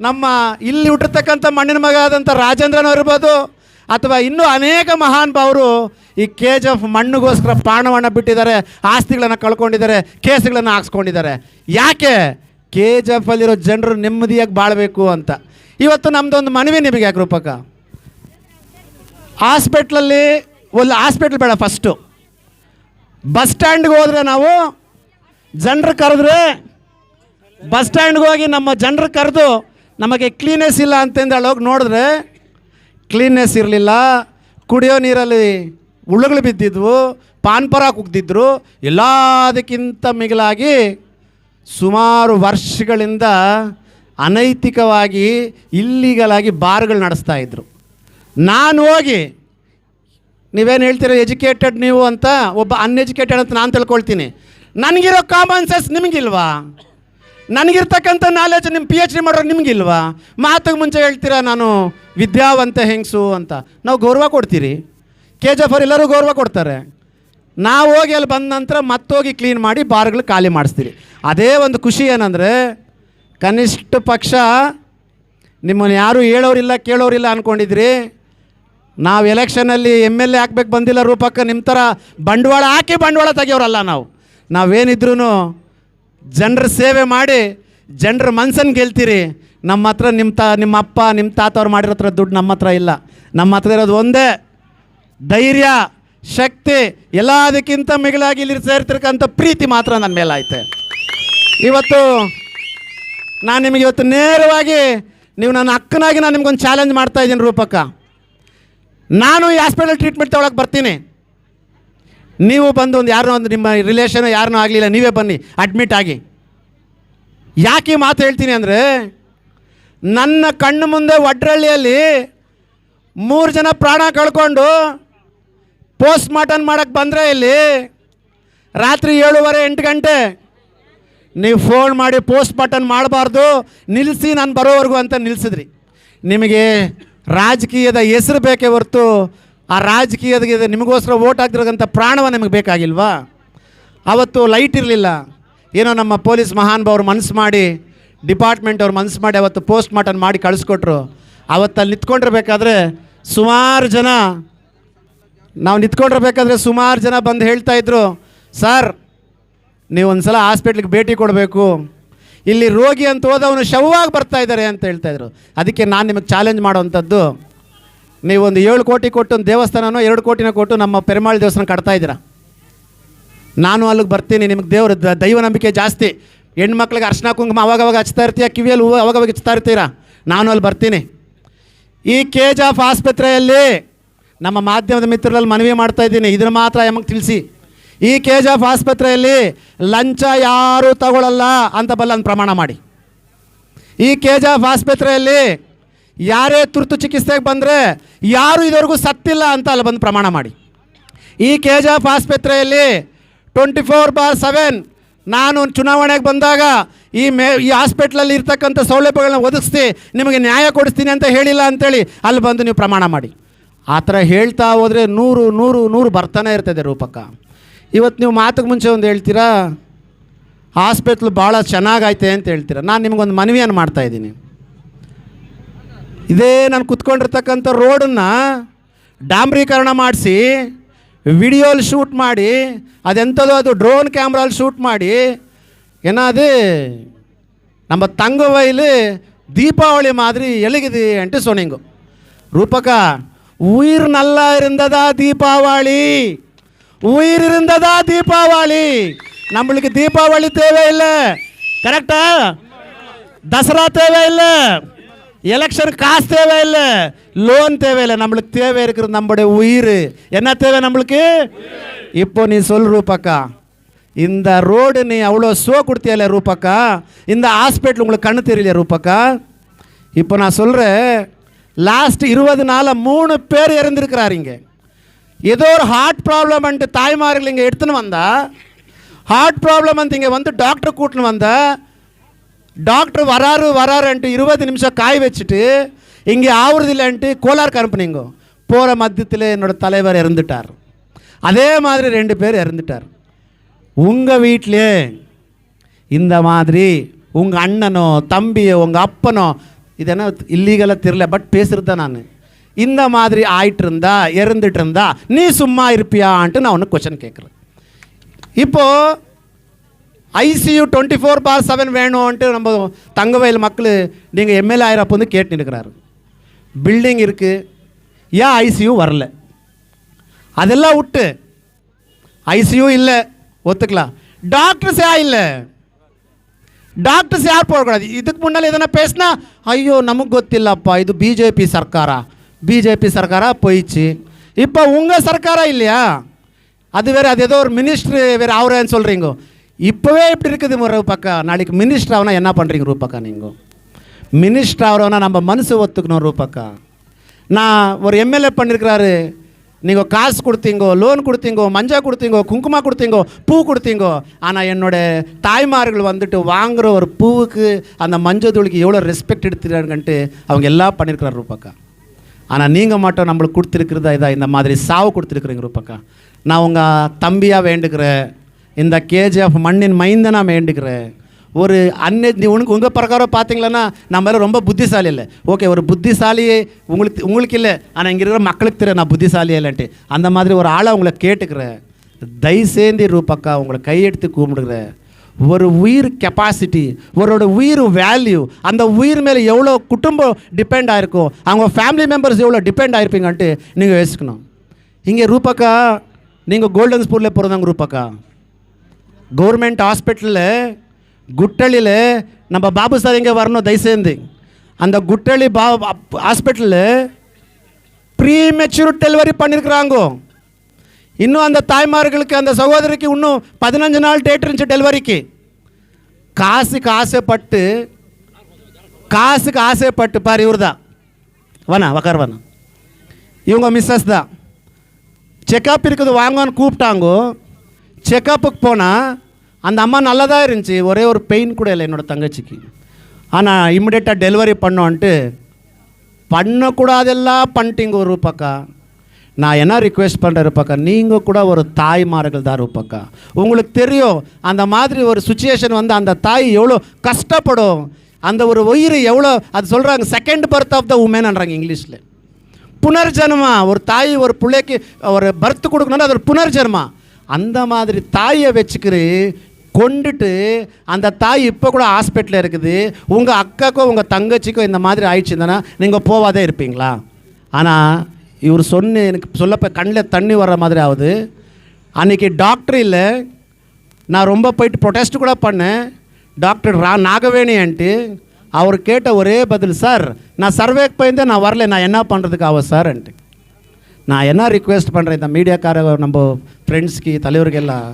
ನಮ್ಮ ಇಲ್ಲಿ ಹುಟ್ಟಿರ್ತಕ್ಕಂಥ ಮಣ್ಣಿನ ಮಗ ಆದಂಥ ರಾಜೇಂದ್ರನವ್ರು ಇರ್ಬೋದು, ಅಥವಾ ಇನ್ನೂ ಅನೇಕ ಮಹಾನುಭಾವರು ಈ KGF ಮಣ್ಣಿಗೋಸ್ಕರ ಪ್ರಾಣವನ್ನು ಬಿಟ್ಟಿದ್ದಾರೆ, ಆಸ್ತಿಗಳನ್ನು ಕಳ್ಕೊಂಡಿದ್ದಾರೆ, ಕೇಸುಗಳನ್ನು ಹಾಕ್ಸ್ಕೊಂಡಿದ್ದಾರೆ. ಯಾಕೆ? KGF ಅಲ್ಲಿರೋ ಜನರು ನೆಮ್ಮದಿಯಾಗಿ ಬಾಳಬೇಕು ಅಂತ. ಇವತ್ತು ನಮ್ಮದೊಂದು ಮನವಿ ನಿಮಗೆ ಯಾಕೆ ರೂಪಕ, ಹಾಸ್ಪಿಟ್ಲಲ್ಲಿ ಒಂದು ಹಾಸ್ಪಿಟ್ಲ್ ಬೇಡ, ಫಸ್ಟು ಬಸ್ ಸ್ಟ್ಯಾಂಡ್ಗೆ ಹೋದರೆ ನಾವು ಜನರು ಕರೆದ್ರೆ, ಬಸ್ ಸ್ಟ್ಯಾಂಡ್ಗೆ ಹೋಗಿ ನಮ್ಮ ಜನರು ಕರೆದು ನಮಗೆ ಕ್ಲೀನೆಸ್ ಇಲ್ಲ ಅಂತಂದು ಹೋಗಿ ನೋಡಿದ್ರೆ ಕ್ಲೀನ್ನೆಸ್ ಇರಲಿಲ್ಲ, ಕುಡಿಯೋ ನೀರಲ್ಲಿ ಹುಳುಗಳು ಬಿದ್ದಿದ್ವು, ಪಾನ್ಪರ ಕುಗ್ದಿದ್ರು. ಎಲ್ಲದಕ್ಕಿಂತ ಮಿಗಿಲಾಗಿ ಸುಮಾರು ವರ್ಷಗಳಿಂದ ಅನೈತಿಕವಾಗಿ ಇಲ್ಲೀಗಲಾಗಿ ಬಾರ್ಗಳು ನಡೆಸ್ತಾ ಇದ್ರು. ನಾನು ಹೋಗಿ, ನೀವೇನು ಹೇಳ್ತೀರ ಎಜುಕೇಟೆಡ್ ನೀವು ಅಂತ, ಒಬ್ಬ ಅನ್ಎಜುಕೇಟೆಡ್ ಅಂತ ನಾನು ತಿಳ್ಕೊಳ್ತೀನಿ. ನನಗಿರೋ ಕಾಮನ್ ಸೆನ್ಸ್ ನಿಮಗಿಲ್ವಾ? ನನಗಿರ್ತಕ್ಕಂಥ ನಾಲೆಜ್ ನಿಮ್ಮ PhD ಮಾಡೋರು ನಿಮಗಿಲ್ವಾ? ಮಾತಿಗೆ ಮುಂಚೆ ಹೇಳ್ತೀರಾ ನಾನು ವಿದ್ಯಾವಂತ ಹೆಂಗಸು ಅಂತ. ನಾವು ಗೌರವ ಕೊಡ್ತೀರಿ, KGF ಅವ್ರು ಎಲ್ಲರೂ ಗೌರವ ಕೊಡ್ತಾರೆ. ನಾವು ಹೋಗಿ ಅಲ್ಲಿ ಬಂದ ನಂತರ ಮತ್ತೋಗಿ ಕ್ಲೀನ್ ಮಾಡಿ ಬಾರ್ಗಳು ಖಾಲಿ ಮಾಡಿಸ್ತೀರಿ. ಅದೇ ಒಂದು ಖುಷಿ ಏನಂದರೆ, ಕನಿಷ್ಠ ಪಕ್ಷ ನಿಮ್ಮನ್ನು ಯಾರೂ ಹೇಳೋರಿಲ್ಲ ಕೇಳೋರಿಲ್ಲ ಅಂದ್ಕೊಂಡಿದ್ರಿ. ನಾವು ಎಲೆಕ್ಷನಲ್ಲಿ MLA ಹಾಕ್ಬೇಕು ಬಂದಿಲ್ಲ ರೂಪಕ್ಕೆ, ನಿಮ್ಮ ಥರ ಬಂಡವಾಳ ಹಾಕಿ ಬಂಡವಾಳ ತೆಗಿಯೋರಲ್ಲ. ನಾವೇನಿದ್ರೂ ಜನರ ಸೇವೆ ಮಾಡಿ ಜನರ ಮನಸ್ಸನ್ನು ಗೆಲ್ತೀರಿ. ನಮ್ಮ ಹತ್ರ ನಿಮ್ಮ ಅಪ್ಪ ನಿಮ್ಮ ತಾತವ್ರು ಮಾಡಿರೋ ಹತ್ರ ದುಡ್ಡು ನಮ್ಮ ಹತ್ರ ಇಲ್ಲ. ನಮ್ಮ ಹತ್ರ ಇರೋದು ಒಂದೇ ಧೈರ್ಯ, ಶಕ್ತಿ, ಎಲ್ಲದಕ್ಕಿಂತ ಮಿಗಿಲಾಗಿ ಇಲ್ಲಿ ಸೇರ್ತಿರ್ಕಂಥ ಪ್ರೀತಿ ಮಾತ್ರ ನನ್ನ ಮೇಲೆ ಐತೆ. ಇವತ್ತು ನಾನು ನಿಮಗೆ ಇವತ್ತು ನೇರವಾಗಿ, ನೀವು ನನ್ನ ಅಕ್ಕನಾಗಿ ನಾನು ನಿಮ್ಗೊಂದು ಚಾಲೆಂಜ್ ಮಾಡ್ತಾಯಿದ್ದೀನಿ ರೂಪಕ್ಕ. ನಾನು ಈ ಹಾಸ್ಪಿಟಲ್ ಟ್ರೀಟ್ಮೆಂಟ್ ತೊಗೊಳಕ್ಕೆ ಬರ್ತೀನಿ, ನೀವು ಬಂದು ಒಂದು ಯಾರನ್ನೋ ಒಂದು ನಿಮ್ಮ ರಿಲೇಷನ್ ಯಾರನ್ನೂ ಆಗಲಿಲ್ಲ, ನೀವೇ ಬನ್ನಿ ಅಡ್ಮಿಟ್ ಆಗಿ. ಯಾಕೆ ಈ ಮಾತು ಹೇಳ್ತೀನಿ ಅಂದರೆ, ನನ್ನ ಕಣ್ಣು ಮುಂದೆ ವಡ್ರಳ್ಳಿಯಲ್ಲಿ 3 ಜನ ಪ್ರಾಣ ಕಳ್ಕೊಂಡು ಪೋಸ್ಟ್ ಮಾರ್ಟಮ್ ಮಾಡೋಕ್ಕೆ ಬಂದರೆ ಇಲ್ಲಿ ರಾತ್ರಿ 7:30 8 ಗಂಟೆ ನೀವು ಫೋನ್ ಮಾಡಿ ಪೋಸ್ಟ್ ಮಾರ್ಟಮ್ ಮಾಡಬಾರ್ದು, ನಿಲ್ಲಿಸಿ ನಾನು ಬರೋವರೆಗೂ ಅಂತ ನಿಲ್ಲಿಸಿದ್ರಿ. ನಿಮಗೆ ರಾಜಕೀಯದ ಹೆಸರು ಬೇಕೇ ಹೊರತು ಆ ರಾಜಕೀಯದ ನಿಮಗೋಸ್ಕರ ಓಟ್ ಹಾಕ್ತಿರೋಂಥ ಪ್ರಾಣವ ನಿಮಗೆ ಬೇಕಾಗಿಲ್ವಾ? ಅವತ್ತು ಲೈಟ್ ಇರಲಿಲ್ಲ, ಏನೋ ನಮ್ಮ ಪೊಲೀಸ್ ಮಹಾನುಭಾವರು ಮನಸ್ಸು ಮಾಡಿ, ಡಿಪಾರ್ಟ್ಮೆಂಟ್ ಅವ್ರು ಮನಸ್ಸು ಮಾಡಿ ಅವತ್ತು ಪೋಸ್ಟ್ ಮಾರ್ಟಮ್ ಮಾಡಿ ಕಳಿಸ್ಕೊಟ್ರು. ಅವತ್ತಲ್ಲಿ ನಿಂತ್ಕೊಂಡಿರ್ಬೇಕಾದ್ರೆ ಸುಮಾರು ಜನ, ನಾವು ನಿಂತ್ಕೊಂಡಿರ್ಬೇಕಾದ್ರೆ ಸುಮಾರು ಜನ ಬಂದು ಹೇಳ್ತಾಯಿದ್ರು, ಸರ್ ನೀವು ಒಂದು ಸಲ ಹಾಸ್ಪಿಟ್ಲಿಗೆ ಭೇಟಿ ಕೊಡಬೇಕು, ಇಲ್ಲಿ ರೋಗಿ ಅಂತ ಹೋದವನು ಶವವಾಗಿ ಬರ್ತಾಯಿದ್ದಾರೆ ಅಂತ ಹೇಳ್ತಾಯಿದ್ರು. ಅದಕ್ಕೆ ನಾನು ನಿಮಗೆ ಚಾಲೆಂಜ್ ಮಾಡೋವಂಥದ್ದು, ನೀವೊಂದು 7 ಕೋಟಿ ಕೊಟ್ಟು ಒಂದು ದೇವಸ್ಥಾನನೋ 2 ಕೋಟಿನ ಕೊಟ್ಟು ನಮ್ಮ ಪೆರುಮಾಳ್ ದೇವಸ್ಥಾನ ಕಟ್ತಾಯಿದ್ದೀರ. ನಾನು ಅಲ್ಲಿಗೆ ಬರ್ತೀನಿ. ನಿಮಗೆ ದೈವ ನಂಬಿಕೆ ಜಾಸ್ತಿ. ಹೆಣ್ಮಕ್ಳಿಗೆ ಅರ್ಶಿನ ಕುಂಕುಮ ಅವಾಗವಾಗ ಹಚ್ತಾ ಇರ್ತೀಯ, ಕಿವಿಯಲ್ಲಿ ಹೂವು ಅವಾಗವಾಗ ಹಚ್ತಾ ಇರ್ತೀರ. ನಾನು ಅಲ್ಲಿ ಬರ್ತೀನಿ. ಈ KGF ಆಸ್ಪತ್ರೆಯಲ್ಲಿ ನಮ್ಮ ಮಾಧ್ಯಮದ ಮಿತ್ರರಲ್ಲಿ ಮನವಿ ಮಾಡ್ತಾಯಿದ್ದೀನಿ, ಇದನ್ನು ಮಾತ್ರ ಎಮಗೆ ತಿಳಿಸಿ. ಈ KGF ಆಸ್ಪತ್ರೆಯಲ್ಲಿ ಲಂಚ ಯಾರೂ ತಗೊಳ್ಳಲ್ಲ ಅಂತ ಬಲ್ಲ ಪ್ರಮಾಣ ಮಾಡಿ. ಈ KGF ಆಸ್ಪತ್ರೆಯಲ್ಲಿ ಯಾರೇ ತುರ್ತು ಚಿಕಿತ್ಸೆಗೆ ಬಂದರೆ ಯಾರು ಇದುವರೆಗೂ ಸತ್ತಿಲ್ಲ ಅಂತ ಅಲ್ಲಿ ಬಂದು ಪ್ರಮಾಣ ಮಾಡಿ. ಈ KGF ಆಸ್ಪತ್ರೆಯಲ್ಲಿ 24/7 ನಾನು ಚುನಾವಣೆಗೆ ಬಂದಾಗ ಈ ಹಾಸ್ಪಿಟ್ಲಲ್ಲಿ ಇರ್ತಕ್ಕಂಥ ಸೌಲಭ್ಯಗಳನ್ನ ಒದಗಿಸ್ತಿ ನಿಮಗೆ ನ್ಯಾಯ ಕೊಡಿಸ್ತೀನಿ ಅಂತ ಹೇಳಿಲ್ಲ ಅಂಥೇಳಿ ಅಲ್ಲಿ ಬಂದು ನೀವು ಪ್ರಮಾಣ ಮಾಡಿ. ಆ ಥರ ಹೇಳ್ತಾ ಹೋದರೆ 100 ಬರ್ತಾನೆ ಇರ್ತದೆ ರೂಪಕ್ಕ. ಇವತ್ತು ನೀವು ಮಾತಿಗೆ ಮುಂಚೆ ಒಂದು ಹೇಳ್ತೀರಾ ಹಾಸ್ಪಿಟ್ಲು ಭಾಳ ಚೆನ್ನಾಗೈತೆ ಅಂತ ಹೇಳ್ತೀರಾ. ನಾನು ನಿಮಗೊಂದು ಮನವಿಯನ್ನು ಮಾಡ್ತಾಯಿದ್ದೀನಿ. ಇದೇ ನಾನು ಕುತ್ಕೊಂಡಿರ್ತಕ್ಕಂಥ ರೋಡನ್ನು ಡಾಂಬರೀಕರಣ ಮಾಡಿಸಿ ವಿಡಿಯೋಲಿ ಶೂಟ್ ಮಾಡಿ, ಅದೆಂಥದ್ದು ಅದು ಡ್ರೋನ್ ಕ್ಯಾಮ್ರಲ್ಲಿ ಶೂಟ್ ಮಾಡಿ, ಏನಾದು நம்ம தங்க வயல் தீபாவளி மாதிரி எழுகுது என்று சொன்னீங்க. ரூபக்கா உயிர் நல்லா இருந்ததா தீபாவளி, உயிர் இருந்ததா தீபாவளி. நம்மளுக்கு தீபாவளி தேவையில்லை, கரெக்டா? தசரா தேவையில்லை, எலெக்ஷன் காசு தேவையில்லை, லோன் தேவையில்லை. நம்மளுக்கு தேவை இருக்கிறது நம்முடைய உயிர். என்ன தேவை நம்மளுக்கு? இப்போ நீ சொல் ரூபக்கா, இந்த ரோடு நீ அவ்வளோ கொடுத்தியல ரூபக்கா, இந்த ஹாஸ்பிட்டல் உங்களுக்கு கண்ணு தெரியல ரூபக்கா. இப்போ நான் சொல்கிறேன், லாஸ்ட் 20 நாளில் 3 பேர் இறந்துருக்கிறாருங்க. ஏதோ ஒரு ஹார்ட் ப்ராப்ளம் வந்துட்டு தாய்மார்கள் இங்கே எடுத்துன்னு வந்தா, ஹார்ட் ப்ராப்ளம் வந்து இங்கே வந்து டாக்டர் கூட்டின்னு வந்தா, டாக்டர் வராருன்ட்டு 20 நிமிஷம் காய் வச்சுட்டு இங்கே ஆவுறதில்லைன்ட்டு கோலாருக்கு அனுப்புனீங்க. போகிற மத்தியத்தில் என்னோடய தலைவர் இறந்துட்டார். அதே மாதிரி 2 பேர் இறந்துட்டார். உங்கள் வீட்டிலே இந்த மாதிரி உங்கள் அண்ணனோ தம்பியோ உங்கள் அப்பனோ, இதென்ன இல்லீகலாக தெரியல, பட் பேசுகிறது தான் நான், இந்த மாதிரி ஆயிட்டு இருந்தா இறந்துட்டு இருந்தா நீ சும்மா இருப்பியான்ட்டு நான் ஒன்று கொஸ்டின் கேட்குறேன். இப்போது ஐசியூ 24/7 வேணும்ன்ட்டு நம்ம தங்கவயல் மக்கள் நீங்கள் எம்எல்ஏ ஆயிரப்போ வந்து கேட்டு இருக்கிறாரு. பில்டிங் இருக்குது, ஏன் ஐசியூ வரல? அதெல்லாம் விட்டு ஐசியூ இல்லை ஒத்துக்கலாம், டாக்டர்ஸ் ஏன் இல்லை? டாக்டர்ஸ் யார் போடக்கூடாது? இதுக்கு முன்னால் எதனா பேசினா ஐயோ நமக்கு ಗೊತ್ತಿಲ್ಲಪ್ಪ இது பிஜேபி சர்க்காரா போயிடுச்சு, இப்போ உங்கள் சர்க்காரா இல்லையா? அது வேறு, அது ஏதோ ஒரு மினிஸ்ட்ரு வேறு அவரேன்னு சொல்கிறீங்க. இப்போவே இப்படி இருக்குது ரூபாக்கா, நாளைக்கு மினிஸ்டர் ஆகுனா என்ன பண்ணுறீங்க ரூபாக்கா? நீங்கள் மினிஸ்டர் ஆகிறவனா நம்ம மனசு ஒத்துக்கணும் ரூபாக்கா. நான் ஒரு எம்எல்ஏ பண்ணியிருக்கிறாரு, நீங்கள் காசு கொடுத்தீங்கோ, லோன் கொடுத்தீங்கோ, மஞ்சள் கொடுத்தீங்கோ, குங்குமா கொடுத்தீங்கோ, பூ கொடுத்தீங்கோ. ஆனால் என்னோடய தாய்மார்கள் வந்துட்டு வாங்குகிற ஒரு பூவுக்கு அந்த மஞ்சள் தூளுக்கு எவ்வளோ ரெஸ்பெக்ட் எடுத்துக்கிறாங்கன்ட்டு அவங்க எல்லாம் பண்ணியிருக்கிறார் ரூபாக்கா. ஆனால் நீங்கள் மட்டும் நம்மளுக்கு கொடுத்துருக்கிறதா இதாக இந்த மாதிரி சாவு கொடுத்துருக்குறீங்க ரூபாக்கா. நான் உங்கள் தம்பியாக வேண்டுக்கிறேன், இந்த கேஜிஎஃப் மண்ணின் மைந்தனாக வேண்டுக்கிறேன். ஒரு உங்கள் பிரகாரம் பார்த்தீங்களன்னா நம்ம ரொம்ப புத்திசாலி இல்லை. ஓகே, ஒரு புத்திசாலியே உங்களுக்கு இல்லை, ஆனால் இங்கே இருக்கிற மக்களுக்கு தெரியும் நான் புத்திசாலியே இல்லைன்ட்டு. அந்த மாதிரி ஒரு ஆளை உங்களை கேட்டுக்கிறேன், தயவுசேந்தி ரூபாக்கா உங்களை கையெடுத்து கூப்பிடுகிறேன். ஒரு உயிர் கெப்பாசிட்டி, ஒரு உயிர் வேல்யூ, அந்த உயிர் மேலே எவ்வளோ குடும்பம் டிபெண்ட் ஆகிருக்கோ, அவங்க ஃபேமிலி மெம்பர்ஸ் எவ்வளோ டிபெண்ட் ஆகிருப்பீங்கன்ட்டு நீங்கள் யோசிக்கணும். இங்கே ரூபாக்கா நீங்கள் கோல்டன் ஸ்பூனில் பிறந்தவங்க ரூபாக்கா. கவர்மெண்ட் ஹாஸ்பிட்டலில் குட்டளியில் நம்ம பாபு சார் இங்கே வரணும் தயவுசேர்ந்து. அந்த குட்டளி ஹாஸ்பிட்டலில் ப்ரீமெச்சூர் டெலிவரி பண்ணியிருக்கிறாங்க. இன்னும் அந்த தாய்மார்களுக்கு, அந்த சகோதரிக்கு இன்னும் 15 நாள் டேட் இருந்துச்சு டெலிவரிக்கு. காசுக்கு ஆசைப்பட்டு பாரு, இவர் தான் வனா வக்கார் இவங்க மிஸ்ஸஸ் தான். செக்கப் இருக்குது வாங்கன்னு கூப்பிட்டாங்கோ. செக்கப்புக்கு போனால் அந்த அம்மா நல்லா தான் இருந்துச்சு, ஒரே ஒரு பெயின் கூட இல்லை என்னோடய தங்கச்சிக்கு. ஆனால் இம்மிடியேட்டாக டெலிவரி பண்ணோன்ட்டு பண்ணக்கூடாதெல்லாம் பண்ணிட்டீங்க ரூபாக்கா. நான் என்ன ரிக்வெஸ்ட் பண்ணுறேன் ரூபாக்கா, நீங்கள் கூட ஒரு தாய்மார்கள் தான் ரூபாக்கா. உங்களுக்கு தெரியும் அந்த மாதிரி ஒரு சுச்சுவேஷன் வந்து அந்த தாய் எவ்வளோ கஷ்டப்படும், அந்த ஒரு உயிர் எவ்வளோ, அது சொல்கிறாங்க செகண்ட் பர்த் ஆஃப் த உமன்ன்றாங்க இங்கிலீஷில். புனர்ஜன்மா, ஒரு தாய் ஒரு பிள்ளைக்கு ஒரு பர்த் கொடுக்கணும்னா அது ஒரு புனர்ஜன்மா. அந்த மாதிரி தாயை வச்சுக்கிறு கொண்டுட்டு அந்த தாய் இப்போ கூட ஹாஸ்பிட்டலில் இருக்குது. உங்கள் அக்காக்கோ உங்கள் தங்கச்சிக்கோ இந்த மாதிரி ஆயிடுச்சுன்னா நீங்கள் போவாதே இருப்பீங்களா? ஆனால் இவர் எனக்கு சொல்லப்போ கண்ணில் தண்ணி வர்ற மாதிரி ஆகுது. அன்றைக்கி டாக்டர் இல்லை, நான் ரொம்ப போயிட்டு ப்ரொட்டஸ்ட் கூட பண்ணேன். டாக்டர் நாகவேணி ஆண்ட்டு அவர் கேட்ட ஒரே பதில், சார் நான் சர்வேக்கு போயிருந்தேன், நான் வரல, நான் என்ன பண்ணுறதுக்கு ஆகும் சார்ன்ட்டு. நான் என்ன ரிக்வெஸ்ட் பண்ணுறேன் இந்த மீடியாக்கார நம்ம ஃப்ரெண்ட்ஸ்க்கு தலைவர்களெல்லாம்,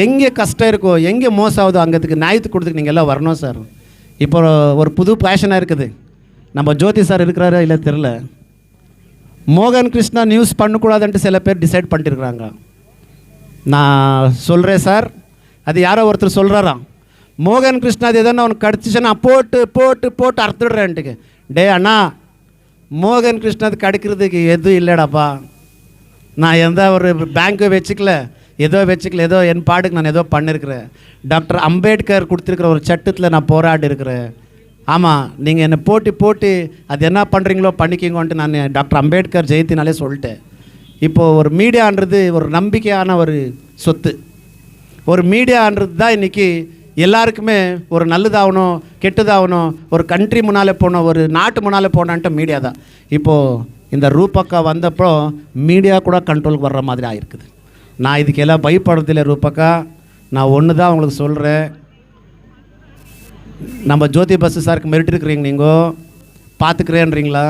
எங்கே கஷ்டம் இருக்கோ எங்கே மோசம் ஆகுதோ அங்கத்துக்கு நியாயத்துக்கு கொடுத்துக்கு நீங்கள் எல்லாம் வரணும் சார். இப்போ ஒரு புது பேஷனாக இருக்குது. நம்ம ஜோதி சார் இருக்கிறாரா இல்லை தெரில, மோகன் கிருஷ்ணா நியூஸ் பண்ணக்கூடாதுன்ட்டு சில பேர் டிசைட் பண்ணிட்டுருக்குறாங்க. நான் சொல்கிறேன் சார், அது யாரோ ஒருத்தர் சொல்கிறாராம், மோகன் கிருஷ்ணா அது எதனா அவனுக்கு கிடச்சிச்சுன்னா போட்டு போட்டு போட்டு அறுத்துடுறேன்ட்டுக்கு. டே அண்ணா, மோகன் கிருஷ்ணாது கிடைக்கிறதுக்கு எதுவும் இல்லைடாப்பா. நான் எந்த ஒரு பேங்க்கை வச்சுக்கல, ஏதோ என் பாட்டுக்கு நான் ஏதோ பண்ணியிருக்கிறேன். டாக்டர் அம்பேத்கர் கொடுத்துருக்குற ஒரு சட்டத்தில் நான் போராடி இருக்கிறேன். ஆமாம், நீங்கள் என்னை போட்டு அது என்ன பண்ணுறீங்களோ பண்ணிக்கிங்கோன்ட்டு நான் டாக்டர் அம்பேத்கர் ஜெயந்தினாலே சொல்லிட்டேன். இப்போது ஒரு மீடியான்றது ஒரு நம்பிக்கையான ஒரு சொத்து. ஒரு மீடியான்றது தான் இன்றைக்கி எல்லாருக்குமே ஒரு நல்லதாகணும் கெட்டதாகணும், ஒரு கண்ட்ரி முன்னால் போகணும், ஒரு நாட்டு முன்னால் போனான்ட்டு மீடியா தான். இப்போது இந்த ரூபாக்கா வந்தப்போ மீடியா கூட கண்ட்ரோலுக்கு வர்ற மாதிரி ஆகிருக்குது. நான் இதுக்கு எல்லாம் பயப்படுறதில்லை ரூபாக்கா. நான் ஒன்று தான் உங்களுக்கு சொல்கிறேன், நம்ம ஜோதி பஸ் சாருக்கு மெரிட் இருக்கிறீங்க, நீங்கள் பார்த்துக்கிறேன்றீங்களா?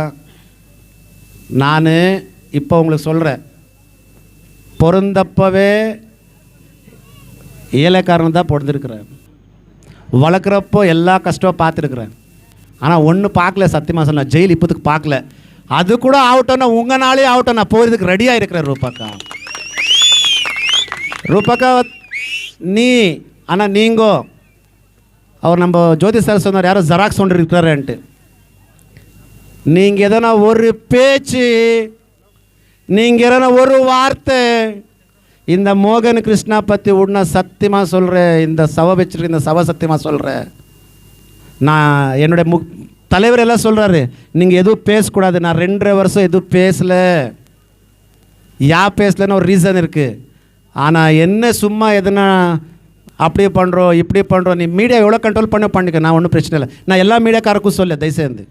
நான் இப்போ உங்களுக்கு சொல்கிறேன், பிறந்தப்பவே ஏழைக்காரன் தான் பிறந்திருக்கிறேன். வளர்க்குறப்போ எல்லா கஷ்டமும் பார்த்துருக்குறேன். ஆனால் ஒன்று பார்க்கல, சத்தியமாக சொன்ன ஜெயில் இப்போதுக்கு பார்க்கல. அது கூட ஆகட்டும்னா உங்கள் நாளே ஆகட்டும், நான் போகிறதுக்கு ரெடியாக இருக்கிறேன் ரூபாக்கா நீ. ஆனால் நீங்கோ அவர் நம்ம ஜோதி சார் சொன்னார், யாரோ ஜெராக்ஸ் ஒன்று இருக்கிறாருன்ட்டு. நீங்கள் எதனா ஒரு பேச்சு, நீங்கள் எதனா ஒரு வார்த்தை இந்த மோகன் கிருஷ்ணா பற்றி உடனே சத்தியமாக சொல்கிறேன், இந்த சவ வச்சுருக்க இந்த சவ சத்தியமாக சொல்கிறேன், நான் என்னுடைய தலைவரெல்லாம் சொல்கிறாரு, நீங்கள் எதுவும் பேசக்கூடாது. நான் 2.5 வருஷம் எதுவும் பேசலை. பேசலன்னு ஒரு ரீசன் இருக்குது. ஆனால் என்ன சும்மா எதுனா அப்படியே பண்ணுறோம் இப்படி பண்ணுறோம், நீ மீடியா எவ்வளோ கண்ட்ரோல் பண்ணிக்க, நான் ஒன்றும் பிரச்சனை இல்லை. நான் எல்லா மீடியாக்காரருக்கும் சொல்ல தயவுசெய்து,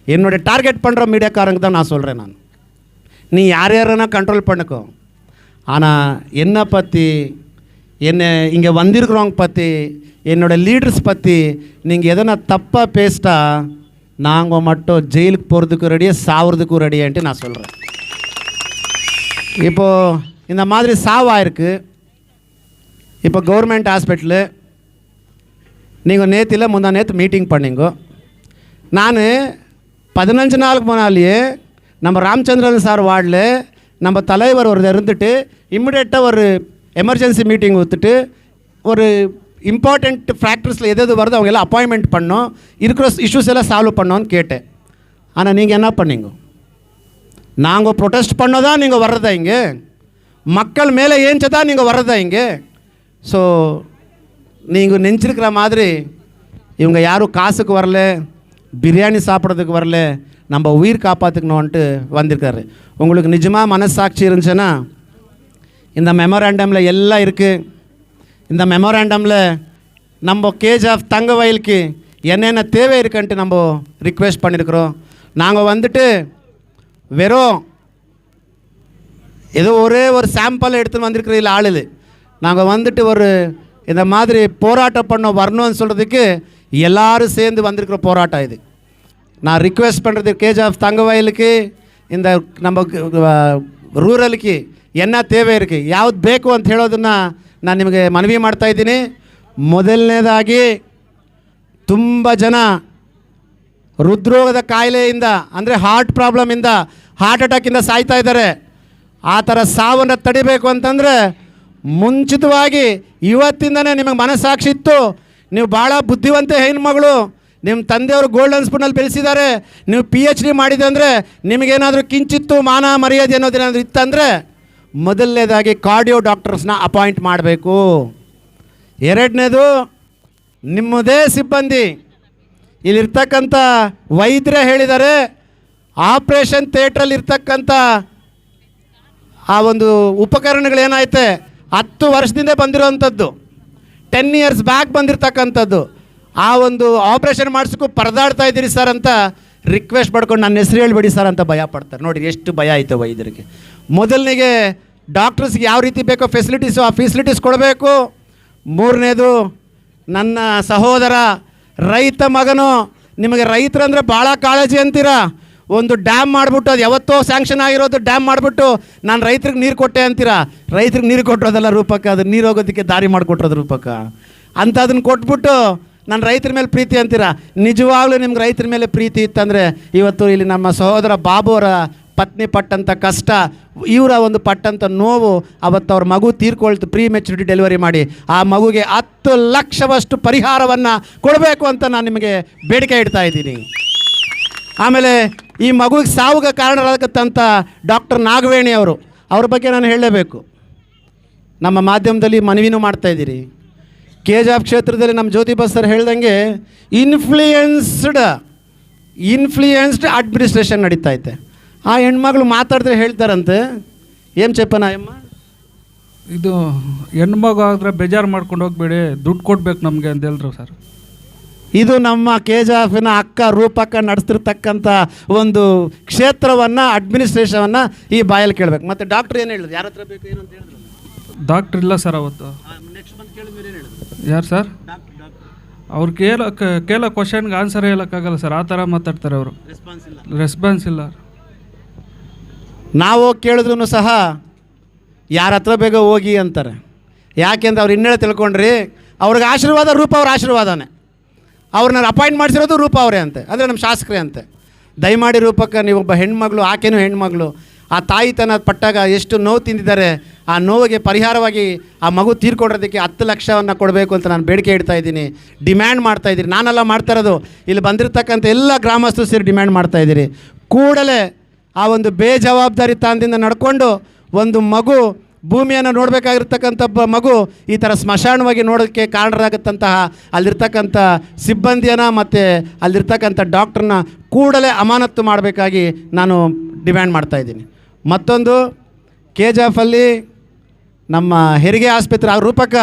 என்னுடைய டார்கெட் பண்ணுற மீடியாக்காரங்க தான் நான் சொல்கிறேன். நான் நீ யாரையாரனா கண்ட்ரோல் பண்ணிக்கோ. ஆனால் என்னை பற்றி, என்னை இங்கே வந்திருக்கிறவங்க பற்றி, என்னோடய லீடர்ஸ் பற்றி நீங்கள் எதனா தப்பாக பேசிட்டா நாங்கள் மட்டும் ஜெயிலுக்கு போகிறதுக்கு ரெடியாக சாவுறதுக்கும் ரெடியான்ட்டு நான் சொல்கிறேன். இப்போது இந்த மாதிரி சாவாயிருக்கு. இப்போ கவர்மெண்ட் ஹாஸ்பிட்டலு நீங்கள் நேற்றுல முந்தா நேற்று மீட்டிங் பண்ணிங்கோ. நான் 15 நாளுக்கு முன்னாலேயே நம்ம ராமச்சந்திரன் சார் வார்டில் நம்ம தலைவர் ஒரு இருந்துட்டு இம்மிடியேட்டாக ஒரு எமர்ஜென்சி மீட்டிங் ஊற்றுட்டு ஒரு இம்பார்ட்டண்ட் ஃபேக்டர்ஸில் எது வருதோ அவங்க எல்லாம் அப்பாயின்மெண்ட் பண்ணோம், இருக்கிற இஷ்யூஸ் எல்லாம் சால்வ் பண்ணோன்னு கேட்டேன். ஆனால் நீங்கள் என்ன பண்ணீங்க? நாங்கள் ப்ரொட்டஸ்ட் பண்ணதான் நீங்கள் வர்றதா இங்கே? மக்கள் மேலே ஏஞ்சதான் நீங்கள் வர்றதா இங்கே? ஸோ நீங்கள் நெஞ்சிருக்கிற மாதிரி இவங்க யாரும் காசுக்கு வரல, பிரியாணி சாப்பிட்றதுக்கு வரல, நம்ம உயிர் காப்பாற்றிக்கணுன்ட்டு வந்திருக்காரு. உங்களுக்கு நிஜமாக மனசாட்சி இருந்துச்சுன்னா இந்த மெமோராண்டமில் எல்லாம் இருக்குது. இந்த மெமோராண்டமில் நம்ம கேஜிஎஃப் தங்கவயலுக்கு என்னென்ன தேவை இருக்குன்ட்டு நம்ம ரிக்வெஸ்ட் பண்ணியிருக்கிறோம். நாங்கள் வந்துட்டு வெறும் ஏதோ ஒரே ஒரு சாம்பிள் எடுத்துன்னு வந்திருக்கிற இல்லை ஆள். நாங்கள் வந்துட்டு ஒரு இந்த மாதிரி போராட்டம் பண்ண வரணும்னு சொல்கிறதுக்கு எல்லோரும் சேர்ந்து வந்திருக்கிற போராட்டம் இது. நான் ரிக்வெஸ்ட் பண்ணுறது கேஜிஎஃப் தங்கவயலுக்கு, இந்த ನಮ್ಮ ರೂರಲ್ಗೆ என்ன தேவை இருக்குது, ಯಾವ್ದು ಬೇಕು ಅಂತ ಹೇಳೋದನ್ನು ನಾನು ನಿಮಗೆ ಮನವಿ ಮಾಡ್ತಾಯಿದ್ದೀನಿ. ಮೊದಲನೇದಾಗಿ ತುಂಬ ಜನ ಹೃದ್ರೋಗದ ಕಾಯಿಲೆಯಿಂದ ಅಂದರೆ ಹಾರ್ಟ್ ಪ್ರಾಬ್ಲಮಿಂದ, ಹಾರ್ಟ್ ಅಟ್ಯಾಕಿಂದ ಸಾಯ್ತಾ ಇದ್ದಾರೆ. ಆ ಥರ ಸಾವನ್ನು ತಡಿಬೇಕು ಅಂತಂದರೆ ಮುಂಚಿತವಾಗಿ ಇವತ್ತಿಂದನೇ ನಿಮಗೆ ಮನಸ್ಸಾಕ್ಷಿ ಇತ್ತು, ನೀವು ಭಾಳ ಬುದ್ಧಿವಂತ ಹೆಣ್ಮಗಳು, ನಿಮ್ಮ ತಂದೆಯವರು ಗೋಲ್ಡನ್ ಸ್ಪೂನಲ್ಲಿ ಬೆಳೆಸಿದ್ದಾರೆ, ನೀವು PhD ಮಾಡಿದೆ ಅಂದರೆ ನಿಮಗೇನಾದರೂ ಕಿಂಚಿತ್ತು ಮಾನ ಮರ್ಯಾದೆ ಅನ್ನೋದೇನಾದರೂ ಇತ್ತಂದರೆ ಮೊದಲನೇದಾಗಿ ಕಾರ್ಡಿಯೋ ಡಾಕ್ಟರ್ಸ್ನ ಅಪಾಯಿಂಟ್ ಮಾಡಬೇಕು. ಎರಡನೇದು ನಿಮ್ಮದೇ ಸಿಬ್ಬಂದಿ ಇಲ್ಲಿರ್ತಕ್ಕಂಥ ವೈದ್ಯರೇ ಹೇಳಿದ್ದಾರೆ, ಆಪ್ರೇಷನ್ ಥಿಯೇಟ್ರಲ್ಲಿ ಇರ್ತಕ್ಕಂಥ ಆ ಒಂದು ಉಪಕರಣಗಳೇನಾಯ್ತೆ 10 ವರ್ಷದಿಂದ ಬಂದಿರೋವಂಥದ್ದು, 10 years ಬ್ಯಾಕ್ ಬಂದಿರತಕ್ಕಂಥದ್ದು, ಆ ಒಂದು ಆಪ್ರೇಷನ್ ಮಾಡಿಸೋಕ್ಕೂ ಪರದಾಡ್ತಾ ಇದ್ದೀರಿ ಸರ್ ಅಂತ ರಿಕ್ವೆಸ್ಟ್ ಮಾಡ್ಕೊಂಡು ನನ್ನ ಹೆಸರು ಹೇಳ್ಬೇಡಿ ಸರ್ ಅಂತ ಭಯ ಪಡ್ತಾರೆ. ನೋಡಿ ಎಷ್ಟು ಭಯ ಆಯಿತು ವೈದ್ಯರಿಗೆ. ಮೊದಲನಿಗೆ ಡಾಕ್ಟರ್ಸ್ಗೆ ಯಾವ ರೀತಿ ಬೇಕೋ ಫೆಸಿಲಿಟೀಸು ಆ ಫೆಸಿಲಿಟೀಸ್ ಕೊಡಬೇಕು. ಮೂರನೇದು ನನ್ನ ಸಹೋದರ ರೈತ ಮಗನು, ನಿಮಗೆ ರೈತರಂದರೆ ಭಾಳ ಕಾಳಜಿ ಅಂತೀರಾ. ಒಂದು ಡ್ಯಾಮ್ ಮಾಡಿಬಿಟ್ಟು ಅದು ಯಾವತ್ತೋ ಸ್ಯಾಂಕ್ಷನ್ ಆಗಿರೋದು ಡ್ಯಾಮ್ ಮಾಡಿಬಿಟ್ಟು ನಾನು ರೈತರಿಗೆ ನೀರು ಕೊಟ್ಟೆ ಅಂತೀರಾ. ರೈತರಿಗೆ ನೀರು ಕೊಟ್ಟರೋದಲ್ಲ ರೂಪಕ್ಕೆ, ಅದು ನೀರು ಹೋಗೋದಕ್ಕೆ ದಾರಿ ಮಾಡಿಕೊಟ್ರೋದು ರೂಪಕ್ಕೆ ಅಂತ ಅದನ್ನು ಕೊಟ್ಬಿಟ್ಟು ನಾನು ರೈತರ ಮೇಲೆ ಪ್ರೀತಿ ಅಂತೀರಾ. ನಿಜವಾಗ್ಲೂ ನಿಮ್ಗೆ ರೈತರ ಮೇಲೆ ಪ್ರೀತಿ ಇತ್ತಂದರೆ ಇವತ್ತು ಇಲ್ಲಿ ನಮ್ಮ ಸಹೋದರ ಬಾಬು ಅವರ ಪತ್ನಿ ಪಟ್ಟಂಥ ಕಷ್ಟ, ಇವರ ಒಂದು ಪಟ್ಟಂಥ ನೋವು, ಅವತ್ತು ಅವ್ರ ಮಗು ತೀರ್ಕೊಳ್ತು ಪ್ರೀ ಮೆಚುರಿಟಿ ಡೆಲಿವರಿ ಮಾಡಿ, ಆ ಮಗುಗೆ 10 ಲಕ್ಷವಷ್ಟು ಪರಿಹಾರವನ್ನು ಕೊಡಬೇಕು ಅಂತ ನಾನು ನಿಮಗೆ ಬೇಡಿಕೆ ಇಡ್ತಾ ಇದ್ದೀನಿ. ಆಮೇಲೆ ಈ ಮಗುವಿಗೆ ಸಾವುಗೆ ಕಾರಣರಾಗತ್ತಂಥ ಡಾಕ್ಟರ್ ನಾಗವೇಣಿ ಅವರು, ಅವ್ರ ಬಗ್ಗೆ ನಾನು ಹೇಳಲೇಬೇಕು. ನಮ್ಮ ಮಾಧ್ಯಮದಲ್ಲಿ ಮನವಿನೂ ಮಾಡ್ತಾಯಿದ್ದೀರಿ. KGF ಕ್ಷೇತ್ರದಲ್ಲಿ ನಮ್ಮ ಜ್ಯೋತಿ ಬಸ್ ಸರ್ ಹೇಳ್ದಂಗೆ ಇನ್ಫ್ಲೂಯೆನ್ಸ್ಡ್ ಅಡ್ಮಿನಿಸ್ಟ್ರೇಷನ್ ನಡೀತೈತೆ. ಆ ಹೆಣ್ಮಗಳು ಮಾತಾಡಿದ್ರೆ ಹೇಳ್ತಾರಂತೆ, ಏನು చెప్పనా ಅಮ್ಮ, ಇದು ಹೆಣ್ಮಗು ಆದರೆ ಬೇಜಾರು ಮಾಡ್ಕೊಂಡು ಹೋಗ್ಬೇಡಿ, ದುಡ್ಡು ಕೊಡ್ಬೇಕು ನಮಗೆ ಅಂತ ಹೇಳಿದ್ರು ಸರ್. ಇದು ನಮ್ಮ KGFನ ಅಕ್ಕ ರೂಪಕ್ಕ ನಡೆಸ್ತಿರ್ತಕ್ಕಂಥ ಒಂದು ಕ್ಷೇತ್ರವನ್ನು ಅಡ್ಮಿನಿಸ್ಟ್ರೇಷವನ್ನು ಈ ಬಾಯಲ್ಲಿ ಕೇಳಬೇಕು. ಮತ್ತು ಡಾಕ್ಟ್ರ್ ಏನು ಹೇಳಿದ್ರು, ಯಾರ ಹತ್ರ ಬೇಕು ಏನು ಅಂತ ಹೇಳಿದ್ರು? ಡಾಕ್ಟ್ರ್ ಇಲ್ಲ ಸರ್ ಅವತ್ತು. ನೆಕ್ಸ್ಟ್ ಬಂದು ಕೇಳಿದ್ಮೇಲೆ ಏನು ಹೇಳಿದ್ರು? ಯಾರು ಸರ್? ಅವ್ರು ಕೇಳೋ ಕ್ವಶನ್ಗೆ ಆನ್ಸರ್ ಹೇಳೋಕ್ಕಾಗಲ್ಲ ಸರ್, ಆ ಥರ ಮಾತಾಡ್ತಾರೆ ಅವರು. ರೆಸ್ಪಾನ್ಸ್ ಇಲ್ಲ. ನಾವು ಕೇಳಿದ್ರು ಸಹ ಯಾರ ಹತ್ರ ಬೇಗ ಹೋಗಿ ಅಂತಾರೆ. ಯಾಕೆಂದ್ರೆ ಅವ್ರು ಇನ್ನೇಳಿ ತಿಳ್ಕೊಂಡ್ರಿ, ಅವ್ರಿಗೆ ಆಶೀರ್ವಾದ ರೂಪ ಅವ್ರ ಆಶೀರ್ವಾದನೇ, ಅವ್ರನ್ನ ಅಪಾಯಿಂಟ್ ಮಾಡಿಸಿರೋದು ರೂಪ ಅವರೇ ಅಂತೆ, ಅಂದರೆ ನಮ್ಮ ಶಾಸಕರೇ ಅಂತೆ. ದಯಮಾಡಿ ರೂಪಕ್ಕೆ ನೀವೊಬ್ಬ ಹೆಣ್ಮಗಳು, ಆಕೆನೂ ಹೆಣ್ಮಗಳು, ಆ ತಾಯಿತನ ಪಟ್ಟಾಗ ಎಷ್ಟು ನೋವು ತಿಂದಿದ್ದಾರೆ, ಆ ನೋವಿಗೆ ಪರಿಹಾರವಾಗಿ ಆ ಮಗು ತೀರ್ಕೊಡೋದಕ್ಕೆ 10 ಲಕ್ಷವನ್ನು ಕೊಡಬೇಕು ಅಂತ ನಾನು ಬೇಡಿಕೆ ಇಡ್ತಾ ಇದ್ದೀನಿ, ಡಿಮ್ಯಾಂಡ್ ಮಾಡ್ತಾಯಿದ್ದೀನಿ. ನಾನೆಲ್ಲ ಮಾಡ್ತಾ ಇರೋದು, ಇಲ್ಲಿ ಬಂದಿರತಕ್ಕಂಥ ಎಲ್ಲ ಗ್ರಾಮಸ್ಥರು ಸೇರಿ ಡಿಮ್ಯಾಂಡ್ ಮಾಡ್ತಾಯಿದ್ದೀರಿ. ಕೂಡಲೇ ಆ ಒಂದು ಬೇಜವಾಬ್ದಾರಿ ತಾನದಿಂದ ನಡ್ಕೊಂಡು ಒಂದು ಮಗು ಭೂಮಿಯನ್ನು ನೋಡಬೇಕಾಗಿರ್ತಕ್ಕಂಥ ಮಗು ಈ ಥರ ಸ್ಮಶಾನವಾಗಿ ನೋಡೋಕ್ಕೆ ಕಾರಣರಾಗತ್ತಂತಹ ಅಲ್ಲಿರ್ತಕ್ಕಂಥ ಸಿಬ್ಬಂದಿಯನ್ನು ಮತ್ತು ಅಲ್ಲಿರ್ತಕ್ಕಂಥ ಡಾಕ್ಟ್ರನ್ನ ಕೂಡಲೇ ಅಮಾನತ್ತು ಮಾಡಬೇಕಾಗಿ ನಾನು ಡಿಮ್ಯಾಂಡ್ ಮಾಡ್ತಾಯಿದ್ದೀನಿ. ಮತ್ತೊಂದು KGF ಅಲ್ಲಿ ನಮ್ಮ ಹೆರಿಗೆ ಆಸ್ಪತ್ರೆ ಆ ರೂಪಕ್ಕ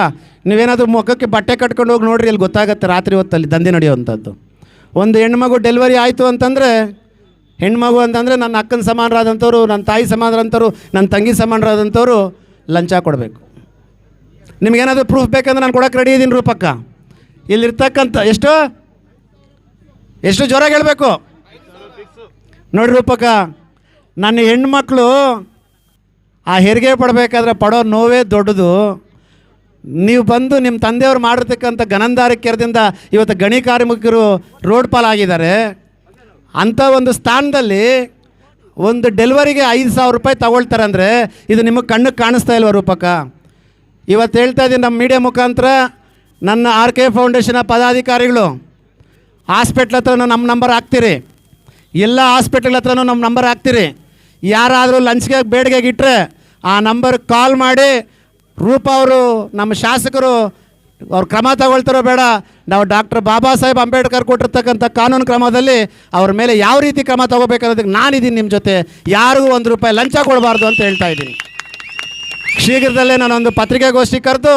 ನೀವೇನಾದರೂ ಮುಖಕ್ಕೆ ಬಟ್ಟೆ ಕಟ್ಕೊಂಡು ಹೋಗಿ ನೋಡ್ರಿ, ಅಲ್ಲಿ ಗೊತ್ತಾಗತ್ತೆ ರಾತ್ರಿ ಹೊತ್ತಲ್ಲಿ ದಂಧೆ ನಡೆಯುವಂಥದ್ದು. ಒಂದು ಹೆಣ್ಮಗು ಡೆಲಿವರಿ ಆಯಿತು ಅಂತಂದರೆ, ಹೆಣ್ಮಗು ಅಂತಂದರೆ ನನ್ನ ಅಕ್ಕನ ಸಮಾನರಾದಂಥವ್ರು, ನನ್ನ ತಾಯಿ ಸಮಾನರಾದಂಥವ್ರು, ನನ್ನ ತಂಗಿ ಸಮಾನರಾದಂಥವ್ರು ಲಂಚ ಕೊಡಬೇಕು. ನಿಮಗೇನಾದರೂ ಪ್ರೂಫ್ ಬೇಕಂದ್ರೆ ನಾನು ಕೊಡೋಕೆ ರೆಡಿ ಇದ್ದೀನಿ ರೂಪಕ್ಕ. ಇಲ್ಲಿರ್ತಕ್ಕಂಥ ಎಷ್ಟು ಜ್ವರ ಹೇಳಬೇಕು ನೋಡಿ ರೂಪಕ್ಕ. ನನ್ನ ಹೆಣ್ಮಕ್ಳು ಆ ಹೆರಿಗೆ ಪಡಬೇಕಾದ್ರೆ ಪಡೋ ನೋವೇ ದೊಡ್ಡದು. ನೀವು ಬಂದು ನಿಮ್ಮ ತಂದೆಯವರು ಮಾಡಿರ್ತಕ್ಕಂಥ ಗನಂದಾರಿಕೆರದಿಂದ ಇವತ್ತು ಗಣಿ ಕಾರ್ಮಿಕರು ರೋಡ್ ಪಾಲಾಗಿದ್ದಾರೆ. ಅಂಥ ಒಂದು ಸ್ಥಾನದಲ್ಲಿ ಒಂದು ಡೆಲಿವರಿಗೆ 5,000 ರೂಪಾಯಿ ತಗೊಳ್ತಾರೆ ಅಂದರೆ ಇದು ನಿಮಗೆ ಕಣ್ಣಿಗೆ ಕಾಣಿಸ್ತಾ ಇಲ್ವ ರೂಪಕ್ಕ? ಇವತ್ತು ಹೇಳ್ತಾ ಇದ್ದೀನಿ ನಮ್ಮ ಮೀಡಿಯಾ ಮುಖಾಂತರ, ನನ್ನ RK ಫೌಂಡೇಶನ್ನ ಪದಾಧಿಕಾರಿಗಳು ಹಾಸ್ಪಿಟ್ಲ್ ಹತ್ರನೂ ನಮ್ಮ ನಂಬರ್ ಹಾಕ್ತೀರಿ, ಎಲ್ಲ ಹಾಸ್ಪಿಟ್ಲ್ ಹತ್ರನೂ ನಮ್ಮ ನಂಬರ್ ಹಾಕ್ತೀರಿ. ಯಾರಾದರೂ ಲಂಚ್ಗೆ ಬೇಡಿಕೆಗೆ ಇಟ್ಟರೆ ಆ ನಂಬರ್ಗೆ ಕಾಲ್ ಮಾಡಿ, ರೂಪ ಅವರು ನಮ್ಮ ಶಾಸಕರು ಅವ್ರು ಕ್ರಮ ತಗೊಳ್ತಾರೋ ಬೇಡ, ನಾವು ಡಾಕ್ಟರ್ ಬಾಬಾ ಸಾಹೇಬ್ ಅಂಬೇಡ್ಕರ್ ಕೊಟ್ಟಿರ್ತಕ್ಕಂಥ ಕಾನೂನು ಕ್ರಮದಲ್ಲಿ ಅವ್ರ ಮೇಲೆ ಯಾವ ರೀತಿ ಕ್ರಮ ತೊಗೋಬೇಕನ್ನೋದಕ್ಕೆ ನಾನಿದ್ದೀನಿ ನಿಮ್ಮ ಜೊತೆ. ಯಾರಿಗೂ ₹1 ಲಂಚ ಕೊಡಬಾರ್ದು ಅಂತ ಹೇಳ್ತಾ ಇದ್ದೀನಿ. ಶೀಘ್ರದಲ್ಲೇ ನಾನೊಂದು ಪತ್ರಿಕಾಗೋಷ್ಠಿ ಕರೆದು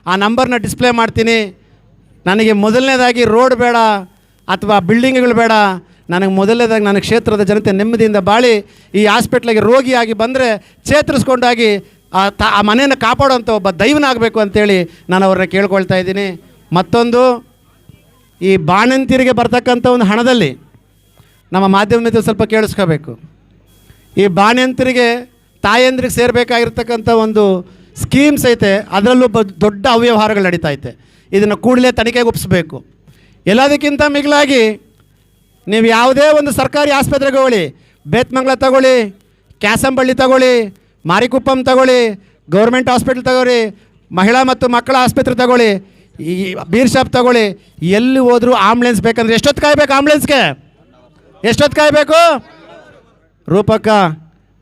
ಆ ನಂಬರ್ನ ಡಿಸ್ಪ್ಲೇ ಮಾಡ್ತೀನಿ. ನನಗೆ ಮೊದಲನೇದಾಗಿ ರೋಡ್ ಬೇಡ ಅಥವಾ ಬಿಲ್ಡಿಂಗ್ಗಳು ಬೇಡ, ನನಗೆ ಮೊದಲನೇದಾಗಿ ನನ್ನ ಕ್ಷೇತ್ರದ ಜನತೆ ನೆಮ್ಮದಿಯಿಂದ ಬಾಳಿ ಈ ಹಾಸ್ಪಿಟ್ಲಿಗೆ ರೋಗಿಯಾಗಿ ಬಂದರೆ ಚೇತರಿಸ್ಕೊಂಡಾಗಿ ಆ ಮನೆಯನ್ನು ಕಾಪಾಡುವಂಥ ಒಬ್ಬ ದೈವನಾಗಬೇಕು ಅಂತೇಳಿ ನಾನು ಅವ್ರನ್ನ ಕೇಳ್ಕೊಳ್ತಾ ಇದ್ದೀನಿ. ಮತ್ತೊಂದು, ಈ ಬಾಣಂತಿಯರಿಗೆ ಬರ್ತಕ್ಕಂಥ ಒಂದು ಹಣದಲ್ಲಿ ನಮ್ಮ ಮಾಧ್ಯಮದ ಸ್ವಲ್ಪ ಕೇಳಿಸ್ಕೋಬೇಕು. ಈ ಬಾಣಂತಿಯರಿಗೆ ತಾಯಂದ್ರಿಗೆ ಸೇರಬೇಕಾಗಿರ್ತಕ್ಕಂಥ ಒಂದು ಸ್ಕೀಮ್ಸ್ ಐತೆ, ಅದರಲ್ಲೂ ದೊಡ್ಡ ಅವ್ಯವಹಾರಗಳು ನಡೀತಾ ಐತೆ. ಇದನ್ನು ಕೂಡಲೇ ತನಿಖೆಗೆ ಒಪ್ಪಿಸ್ಬೇಕು. ಎಲ್ಲದಕ್ಕಿಂತ ಮಿಗಿಲಾಗಿ ನೀವು ಯಾವುದೇ ಒಂದು ಸರ್ಕಾರಿ ಆಸ್ಪತ್ರೆಗೆ ಹೋಗಲಿ, ಬೇತ್ಮಂಗ್ಲ ತಗೊಳ್ಳಿ, ಕ್ಯಾಸಂಬಳ್ಳಿ ತಗೊಳ್ಳಿ, ಮಾರಿಕುಪ್ಪಂ ತಗೊಳ್ಳಿ, ಗೌರ್ಮೆಂಟ್ ಹಾಸ್ಪಿಟ್ಲ್ ತಗೊಳ್ಳಿ, ಮಹಿಳಾ ಮತ್ತು ಮಕ್ಕಳ ಆಸ್ಪತ್ರೆ ತಗೊಳ್ಳಿ, ಈ ಬೀರ್ ಶಾಪ್ ತಗೊಳ್ಳಿ, ಎಲ್ಲಿ ಹೋದರೂ ಆಂಬುಲೆನ್ಸ್ ಬೇಕಂದ್ರೆ ಎಷ್ಟೊತ್ತು ಕಾಯಬೇಕು? ಆಂಬುಲೆನ್ಸ್ಗೆ ಎಷ್ಟೊತ್ತು ಕಾಯಬೇಕು? ರೂಪಕ್ಕ,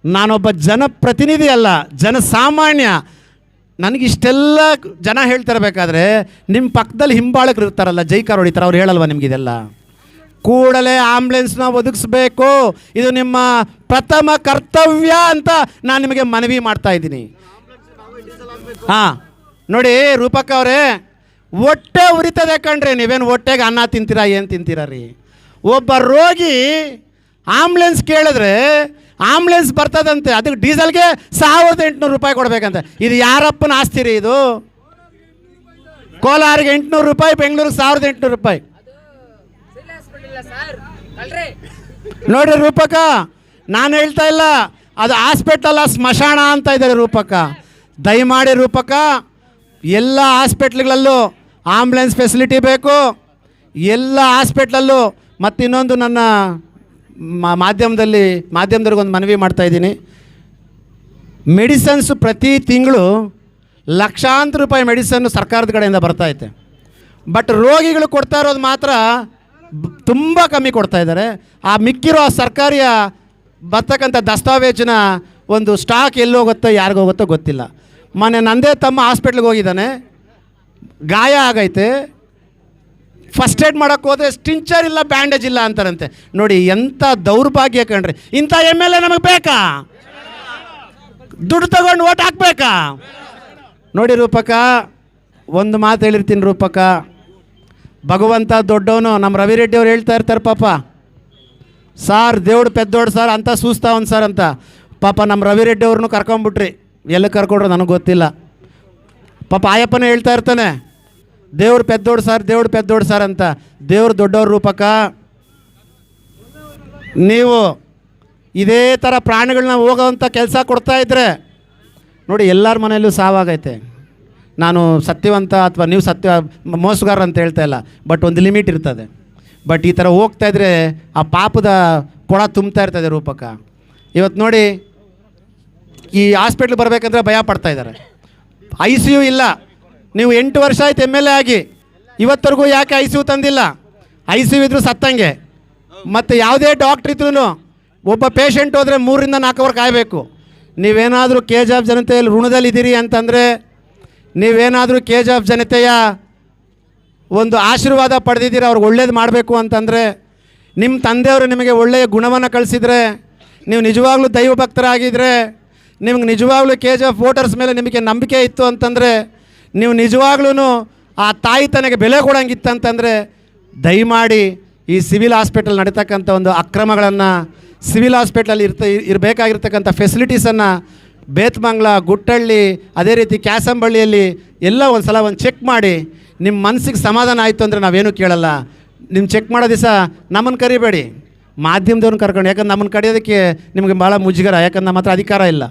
ನಾನೊಬ್ಬ ಜನಪ್ರತಿನಿಧಿ ಅಲ್ಲ, ಜನಸಾಮಾನ್ಯ. ನನಗಿಷ್ಟೆಲ್ಲ ಜನ ಹೇಳ್ತಿರ್ಬೇಕಾದ್ರೆ ನಿಮ್ಮ ಪಕ್ಕದಲ್ಲಿ ಹಿಂಬಾಳಕರು ಇರ್ತಾರಲ್ಲ, ಜೈಕಾರ ಹೊಡಿತಾರೆ, ಅವ್ರು ಹೇಳಲ್ವ ನಿಮಗಿದೆಲ್ಲ? ಕೂಡಲೇ ಆಂಬುಲೆನ್ಸ್ನ ಒದಗಿಸ್ಬೇಕು. ಇದು ನಿಮ್ಮ ಪ್ರಥಮ ಕರ್ತವ್ಯ ಅಂತ ನಾನು ನಿಮಗೆ ಮನವಿ ಮಾಡ್ತಾ ಇದ್ದೀನಿ. ಹಾಂ ನೋಡಿ ರೂಪಕ್ಕ ಅವರೇ, ಹೊಟ್ಟೆ ಉರಿತದೆ ಕಣ್ರಿ. ನೀವೇನು ಹೊಟ್ಟೆಗೆ ಅನ್ನ ತಿಂತೀರಾ, ಏನು ತಿಂತೀರಾ ರೀ? ಒಬ್ಬ ರೋಗಿ ಆಂಬುಲೆನ್ಸ್ ಕೇಳಿದ್ರೆ ಆಂಬುಲೆನ್ಸ್ ಬರ್ತದಂತೆ, ಅದಕ್ಕೆ ಡೀಸೆಲ್ಗೆ ₹1,800 ಕೊಡಬೇಕಂತೆ. ಇದು ಯಾರಪ್ಪನ ಆಸ್ತಿ ರೀ ಇದು? ಕೋಲಾರಿಗೆ ₹800, ಬೆಂಗಳೂರಿಗೆ ₹1,800. ನೋಡ್ರಿ ರೂಪಕ್ಕ, ನಾನು ಹೇಳ್ತಾ ಇಲ್ಲ, ಅದು ಹಾಸ್ಪಿಟಲ್ ಸ್ಮಶಾನ ಅಂತ ಇದ್ದಾರೆ ರೂಪಕ್ಕ. ದಯಮಾಡಿ ರೂಪಕ್ಕ, ಎಲ್ಲ ಹಾಸ್ಪಿಟ್ಲ್ಗಳಲ್ಲೂ ಆಂಬುಲೆನ್ಸ್ ಫೆಸಿಲಿಟಿ ಬೇಕು, ಎಲ್ಲ ಹಾಸ್ಪಿಟ್ಲಲ್ಲೂ. ಮತ್ತು ಇನ್ನೊಂದು, ನನ್ನ ಮಾಧ್ಯಮದವ್ರಿಗೊಂದು ಮನವಿ ಮಾಡ್ತಾಯಿದ್ದೀನಿ. ಮೆಡಿಸನ್ಸು ಪ್ರತಿ ತಿಂಗಳು ಲಕ್ಷಾಂತರ ರೂಪಾಯಿ ಮೆಡಿಸನ್ನು ಸರ್ಕಾರದ ಕಡೆಯಿಂದ ಬರ್ತಾಯಿದೆ. ಬಟ್ ರೋಗಿಗಳು ಕೊಡ್ತಾ ಇರೋದು ಮಾತ್ರ ತುಂಬ ಕಮ್ಮಿ ಕೊಡ್ತಾ ಇದ್ದಾರೆ. ಆ ಮಿಕ್ಕಿರೋ ಆ ಸರ್ಕಾರಿಯ ಬರ್ತಕ್ಕಂಥ ದಸ್ತಾವೇಜಿನ ಒಂದು ಸ್ಟಾಕ್ ಎಲ್ಲೋಗುತ್ತೋ ಯಾರಿಗೋಗುತ್ತೋ ಗೊತ್ತಿಲ್ಲ. ಮೊನ್ನೆ ನಂದೇ ತಮ್ಮ ಹಾಸ್ಪಿಟ್ಲಿಗೆ ಹೋಗಿದ್ದಾನೆ, ಗಾಯ ಆಗೈತೆ, ಫಸ್ಟ್ ಏಡ್ ಮಾಡೋಕ್ಕೆ ಹೋದರೆ ಸ್ಟಿಂಚರ್ ಇಲ್ಲ, ಬ್ಯಾಂಡೇಜ್ ಇಲ್ಲ ಅಂತಾರಂತೆ. ನೋಡಿ ಎಂಥ ದೌರ್ಭಾಗ್ಯ ಕಣ್ರಿ. ಇಂಥ MLA ನಮಗೆ ಬೇಕಾ? ದುಡ್ಡು ತಗೊಂಡು ಓಟ್ ಹಾಕ್ಬೇಕಾ? ನೋಡಿ ರೂಪಕ್ಕ, ಒಂದು ಮಾತು ಹೇಳಿರ್ತೀನಿ ರೂಪಕ್ಕ, ಭಗವಂತ ದೊಡ್ಡವನು. ನಮ್ಮ ರವಿರೆಡ್ಡಿ ಅವ್ರು ಹೇಳ್ತಾ ಇರ್ತಾರೆ, ಪಾಪ ಸಾರ್ ದೇವ್ಡು ಪೆದ್ದೋಡು ಸಾರ್ ಅಂತ ಸೂಸ್ತಾವನ್ ಸರ್ ಅಂತ. ಪಾಪ ನಮ್ಮ ರವಿರೆಡ್ಡಿ ಅವ್ರನ್ನೂ ಕರ್ಕೊಂಬಿಟ್ರಿ, ಎಲ್ಲಿ ಕರ್ಕೊಂಡ್ರು ನನಗೆ ಗೊತ್ತಿಲ್ಲ. ಪಾಪ ಆಯಪ್ಪನೇ ಹೇಳ್ತಾ ಇರ್ತಾನೆ, ದೇವ್ರು ಪೆದ್ದೋಡು ಸಾರ್, ದೇವ್ಡು ಪೆದ್ದೋಡು ಸಾರ್ ಅಂತ. ದೇವ್ರು ದೊಡ್ಡವ್ರ ರೂಪಕ್ಕ. ನೀವು ಇದೇ ಥರ ಪ್ರಾಣಿಗಳನ್ನ ಹೋಗೋವಂಥ ಕೆಲಸ ಕೊಡ್ತಾಯಿದ್ರೆ ನೋಡಿ, ಎಲ್ಲರ ಮನೆಯಲ್ಲೂ ಸಾವಾಗೈತೆ. ನಾನು ಸತ್ಯವಂತ ಅಥವಾ ನೀವು ಮೋಸಗಾರ ಅಂತ ಹೇಳ್ತಾ ಇಲ್ಲ, ಬಟ್ ಒಂದು ಲಿಮಿಟ್ ಇರ್ತದೆ. ಬಟ್ ಈ ಥರ ಹೋಗ್ತಾಯಿದ್ರೆ ಆ ಪಾಪದ ಕೊಳ ತುಂಬ್ತಾ ಇರ್ತದೆ ರೂಪಕ್ಕ. ಇವತ್ತು ನೋಡಿ, ಈ ಹಾಸ್ಪಿಟ್ಲ್ ಬರಬೇಕಂದ್ರೆ ಭಯ ಪಡ್ತಾ ಇದ್ದಾರೆ. ICU ಇಲ್ಲ. ನೀವು 8 ವರ್ಷ ಆಯ್ತು MLA ಆಗಿ, ಇವತ್ತರೆಗೂ ಯಾಕೆ ICU ತಂದಿಲ್ಲ? ICU ಇದ್ರೂ ಸತ್ತಂಗೆ. ಮತ್ತು ಯಾವುದೇ ಡಾಕ್ಟ್ರ್ ಇದ್ರೂ ಒಬ್ಬ ಪೇಷಂಟ್ ಹೋದರೆ 3 ರಿಂದ 4 ಅವರ್ ಕಾಯಬೇಕು. ನೀವೇನಾದರೂ KGF ಜನತೆಯಲ್ಲಿ ಋಣದಲ್ಲಿದ್ದೀರಿ ಅಂತಂದರೆ, ನೀವೇನಾದರೂ KGF ಜನತೆಯ ಒಂದು ಆಶೀರ್ವಾದ ಪಡೆದಿದ್ದೀರ, ಅವ್ರಿಗೆ ಒಳ್ಳೇದು ಮಾಡಬೇಕು ಅಂತಂದರೆ, ನಿಮ್ಮ ತಂದೆಯವರು ನಿಮಗೆ ಒಳ್ಳೆಯ ಗುಣವನ್ನು ಕಳಿಸಿದರೆ, ನೀವು ನಿಜವಾಗ್ಲೂ ದೈವ ಭಕ್ತರಾಗಿದ್ದರೆ, ನಿಮ್ಗೆ ನಿಜವಾಗ್ಲೂ KGF ವೋಟರ್ಸ್ ಮೇಲೆ ನಿಮಗೆ ನಂಬಿಕೆ ಇತ್ತು ಅಂತಂದರೆ, ನೀವು ನಿಜವಾಗ್ಲೂ ಆ ತಾಯಿ ತನಗೆ ಬೆಲೆ ಕೊಡೋಂಗಿತ್ತು ಅಂತಂದರೆ, ದಯಮಾಡಿ ಈ ಸಿವಿಲ್ ಹಾಸ್ಪಿಟಲ್ ನಡೀತಕ್ಕಂಥ ಒಂದು ಅಕ್ರಮಗಳನ್ನು, ಸಿವಿಲ್ ಹಾಸ್ಪಿಟ್ಲಲ್ಲಿ ಇರಬೇಕಾಗಿರ್ತಕ್ಕಂಥ ಫೆಸಿಲಿಟೀಸನ್ನು ಬೇತ್ಮಂಗ್ಲ, ಗುಟ್ಟಳ್ಳಿ, ಅದೇ ರೀತಿ ಕ್ಯಾಸಂಬಳ್ಳಿಯಲ್ಲಿ ಎಲ್ಲ ಒಂದು ಸಲ ಚೆಕ್ ಮಾಡಿ. ನಿಮ್ಮ ಮನಸ್ಸಿಗೆ ಸಮಾಧಾನ ಆಯಿತು ಅಂದರೆ ನಾವೇನು ಕೇಳಲ್ಲ. ನಿಮ್ಮ ಚೆಕ್ ಮಾಡೋ ದಿವಸ ನಮ್ಮನ್ನು ಕರಿಬೇಡಿ, ಮಾಧ್ಯಮದವ್ರನ್ನ ಕರ್ಕೊಂಡು, ಯಾಕಂದ್ರೆ ನಮ್ಮನ್ನು ಕರೆಯೋದಕ್ಕೆ ನಿಮಗೆ ಭಾಳ ಮುಜುಗರ, ಯಾಕಂದ್ರೆ ನಮ್ಮ ಹತ್ರ ಅಧಿಕಾರ ಇಲ್ಲ.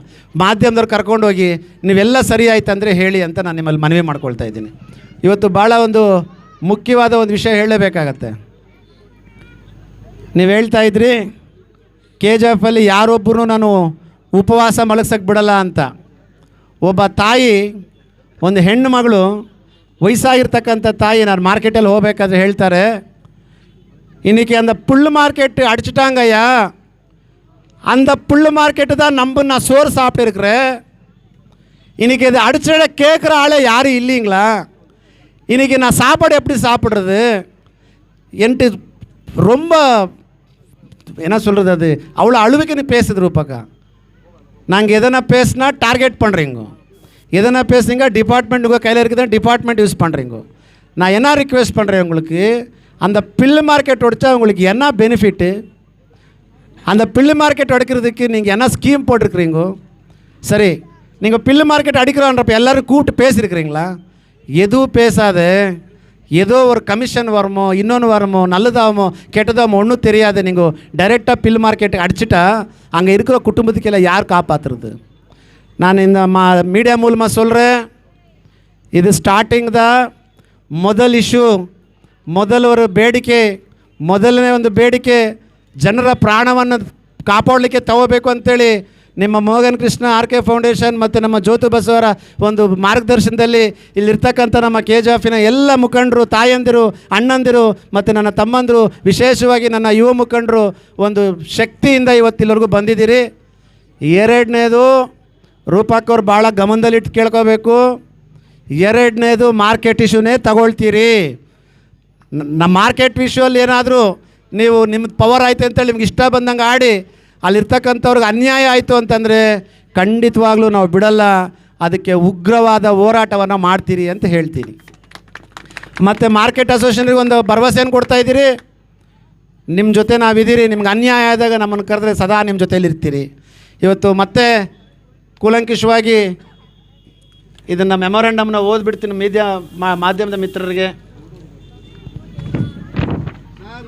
ಮಾಧ್ಯಮದವ್ರು ಕರ್ಕೊಂಡೋಗಿ ನೀವೆಲ್ಲ ಸರಿ ಆಯ್ತು ಅಂದರೆ ಹೇಳಿ ಅಂತ ನಾನು ನಿಮ್ಮಲ್ಲಿ ಮನವಿ ಮಾಡ್ಕೊಳ್ತಾ ಇದ್ದೀನಿ. ಇವತ್ತು ಭಾಳ ಒಂದು ಮುಖ್ಯವಾದ ಒಂದು ವಿಷಯ ಹೇಳಲೇಬೇಕಾಗತ್ತೆ. ನೀವು ಹೇಳ್ತಾ ಇದ್ರಿ KGFಲ್ಲಿ ಯಾರೊಬ್ಬರೂ ನಾನು ಉಪವಾಸ ಮಲಗ್ಸಕ್ಕೆ ಬಿಡಲ್ಲ ಅಂತ. ಒಬ್ಬ ತಾಯಿ, ಒಂದು ಹೆಣ್ಣು ಮಗಳು, ವಯಸ್ಸಾಗಿರ್ತಕ್ಕಂಥ ತಾಯಿ, ನಾನು ಮಾರ್ಕೆಟಲ್ಲಿ ಹೋಗ್ಬೇಕಾದ್ರೆ ಹೇಳ್ತಾರೆ, இன்னைக்கு அந்த புல் மார்க்கெட்டு அடிச்சிட்டாங்கய்யா, அந்த புல் மார்க்கெட்டு தான் நம்ம நான் சோறு சாப்பிட்டுருக்குறேன். இன்றைக்கி இது அடிச்சிட கேட்குற ஆளே யாரும் இல்லைங்களா? இன்றைக்கி நான் சாப்பாடு எப்படி சாப்பிட்றது என்ட்டு ரொம்ப என்ன சொல்கிறது, அது அவ்வளோ அழுவுக்குன்னு பேசுது ரூபாக்கா. நாங்கள் எதனா பேசுனா டார்கெட் பண்ணுறீங்க, எதனா பேசுங்க டிபார்ட்மெண்ட் உங்கள் கையில் இருக்குதுன்னா டிபார்ட்மெண்ட் யூஸ் பண்ணுறீங்க. நான் என்ன ரிக்வெஸ்ட் பண்ணுறேன் உங்களுக்கு, அந்த பில்லு மார்க்கெட் உடைச்சா உங்களுக்கு என்ன பெனிஃபிட்டு, அந்த பில்லு மார்க்கெட் அடிக்கிறதுக்கு நீங்கள் என்ன ஸ்கீம் போட்டிருக்கிறீங்க? சரி, நீங்கள் பில்லு மார்க்கெட் அடிக்கிறோன்றப்ப எல்லோரும் கூப்பிட்டு பேசியிருக்கிறீங்களா? எதுவும் பேசாத, ஏதோ ஒரு கமிஷன் வருமோ, இன்னொன்று வருமோ, நல்லதாகுமோ கெட்டதாகுமோ ஒன்றும் தெரியாது. நீங்கள் டைரெக்டாக பில் மார்க்கெட்டுக்கு அடிச்சுட்டா அங்கே இருக்கிற குடும்பத்துக்கெல்லாம் யார் காப்பாற்றுறது? நான் இந்த மீடியா மூலமாக சொல்கிறேன், இது ಸ್ಟಾರ್ಟಿಂಗ್ ಮೊದಲ ಇಶ್ಯೂ, ಮೊದಲ ಬೇಡಿಕೆ, ಮೊದಲನೇ ಒಂದು ಬೇಡಿಕೆ ಜನರ ಪ್ರಾಣವನ್ನು ಕಾಪಾಡಲಿಕ್ಕೆ ತಗೋಬೇಕು ಅಂತೇಳಿ ನಿಮ್ಮ ಮೋಹನ್ ಕೃಷ್ಣ RK ಫೌಂಡೇಶನ್ ಮತ್ತು ನಮ್ಮ ಜ್ಯೋತಿ ಬಸವರ ಒಂದು ಮಾರ್ಗದರ್ಶನದಲ್ಲಿ ಇಲ್ಲಿರ್ತಕ್ಕಂಥ ನಮ್ಮ KGFನ ಎಲ್ಲ ಮುಖಂಡರು, ತಾಯಂದಿರು, ಅಣ್ಣಂದಿರು ಮತ್ತು ನನ್ನ ತಮ್ಮಂದಿರು, ವಿಶೇಷವಾಗಿ ನನ್ನ ಯುವ ಮುಖಂಡರು ಒಂದು ಶಕ್ತಿಯಿಂದ ಇವತ್ತಿಲ್ಲವರೆಗೂ ಬಂದಿದ್ದೀರಿ. ಎರಡನೇದು, ರೂಪಕ್ಕವ್ರು ಭಾಳ ಗಮನದಲ್ಲಿಟ್ಟು ಕೇಳ್ಕೋಬೇಕು, ಎರಡನೇದು ಮಾರ್ಕೆಟ್ ಇಶ್ಯೂನೇ ತಗೊಳ್ತೀರಿ. ನಮ್ಮ ಮಾರ್ಕೆಟ್ ಇಶ್ಯೂಲ್ಲಿ ಏನಾದರೂ ನೀವು ನಿಮ್ಮದು ಪವರ್ ಆಯಿತು ಅಂತೇಳಿ ನಿಮ್ಗೆ ಇಷ್ಟ ಬಂದಂಗೆ ಆಡಿ ಅಲ್ಲಿರ್ತಕ್ಕಂಥವ್ರಿಗೆ ಅನ್ಯಾಯ ಆಯಿತು ಅಂತಂದರೆ ಖಂಡಿತವಾಗ್ಲೂ ನಾವು ಬಿಡಲ್ಲ, ಅದಕ್ಕೆ ಉಗ್ರವಾದ ಹೋರಾಟವನ್ನು ಮಾಡ್ತೀರಿ ಅಂತ ಹೇಳ್ತೀನಿ. ಮತ್ತು ಮಾರ್ಕೆಟ್ ಅಸೋಸಿಯೇಷನ್ಗೆ ಒಂದು ಭರವಸೆಯನ್ನು ಕೊಡ್ತಾಯಿದ್ದೀರಿ, ನಿಮ್ಮ ಜೊತೆ ನಾವಿದ್ದೀರಿ, ನಿಮ್ಗೆ ಅನ್ಯಾಯ ಆದಾಗ ನಮ್ಮನ್ನು ಕರೆದ್ರೆ ಸದಾ ನಿಮ್ಮ ಜೊತೆಯಲ್ಲಿರ್ತೀರಿ. ಇವತ್ತು ಮತ್ತೆ ಕೂಲಂಕಷವಾಗಿ ಇದನ್ನು ಮೆಮೊರಂಡಮ್ನ ಓದ್ಬಿಡ್ತೀನಿ ಮಾಧ್ಯಮದ ಮಿತ್ರರಿಗೆ.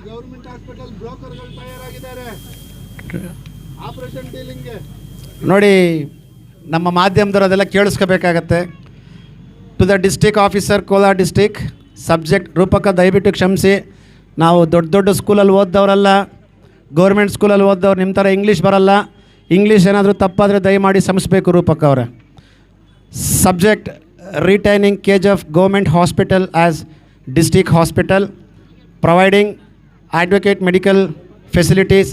ಗೌರ್ಮೆಂಟ್ ಹಾಸ್ಪಿಟಲ್ ಬ್ರೋಕರ್ಗಳು ತಯಾರಾಗಿದ್ದಾರೆ ಆಪರೇಷನ್ ಡೀಲಿಂಗ್ಗೆ. ನೋಡಿ, ನಮ್ಮ ಮಾಧ್ಯಮದವರು ಅದೆಲ್ಲ ಕೇಳಿಸ್ಕೋಬೇಕಾಗತ್ತೆ. To the district officer, Kolar district, subject ರೂಪಕ ದಯವಿಟ್ಟು ಕ್ಷಮಿಸಿ. ನಾವು ದೊಡ್ಡ ದೊಡ್ಡ ಸ್ಕೂಲಲ್ಲಿ ಓದ್ದವರಲ್ಲ, ಗೌರ್ಮೆಂಟ್ ಸ್ಕೂಲಲ್ಲಿ ಓದ್ದವ್ರು, ನಿಮ್ಮ ಥರ ಇಂಗ್ಲೀಷ್ ಬರಲ್ಲ. ಇಂಗ್ಲೀಷ್ ಏನಾದರೂ ತಪ್ಪಾದರೆ ದಯಮಾಡಿ ಕ್ಷಮಿಸಬೇಕು ರೂಪಕ ಅವರೇ. Subject retaining KGF government hospital as district hospital, providing advocate medical facilities,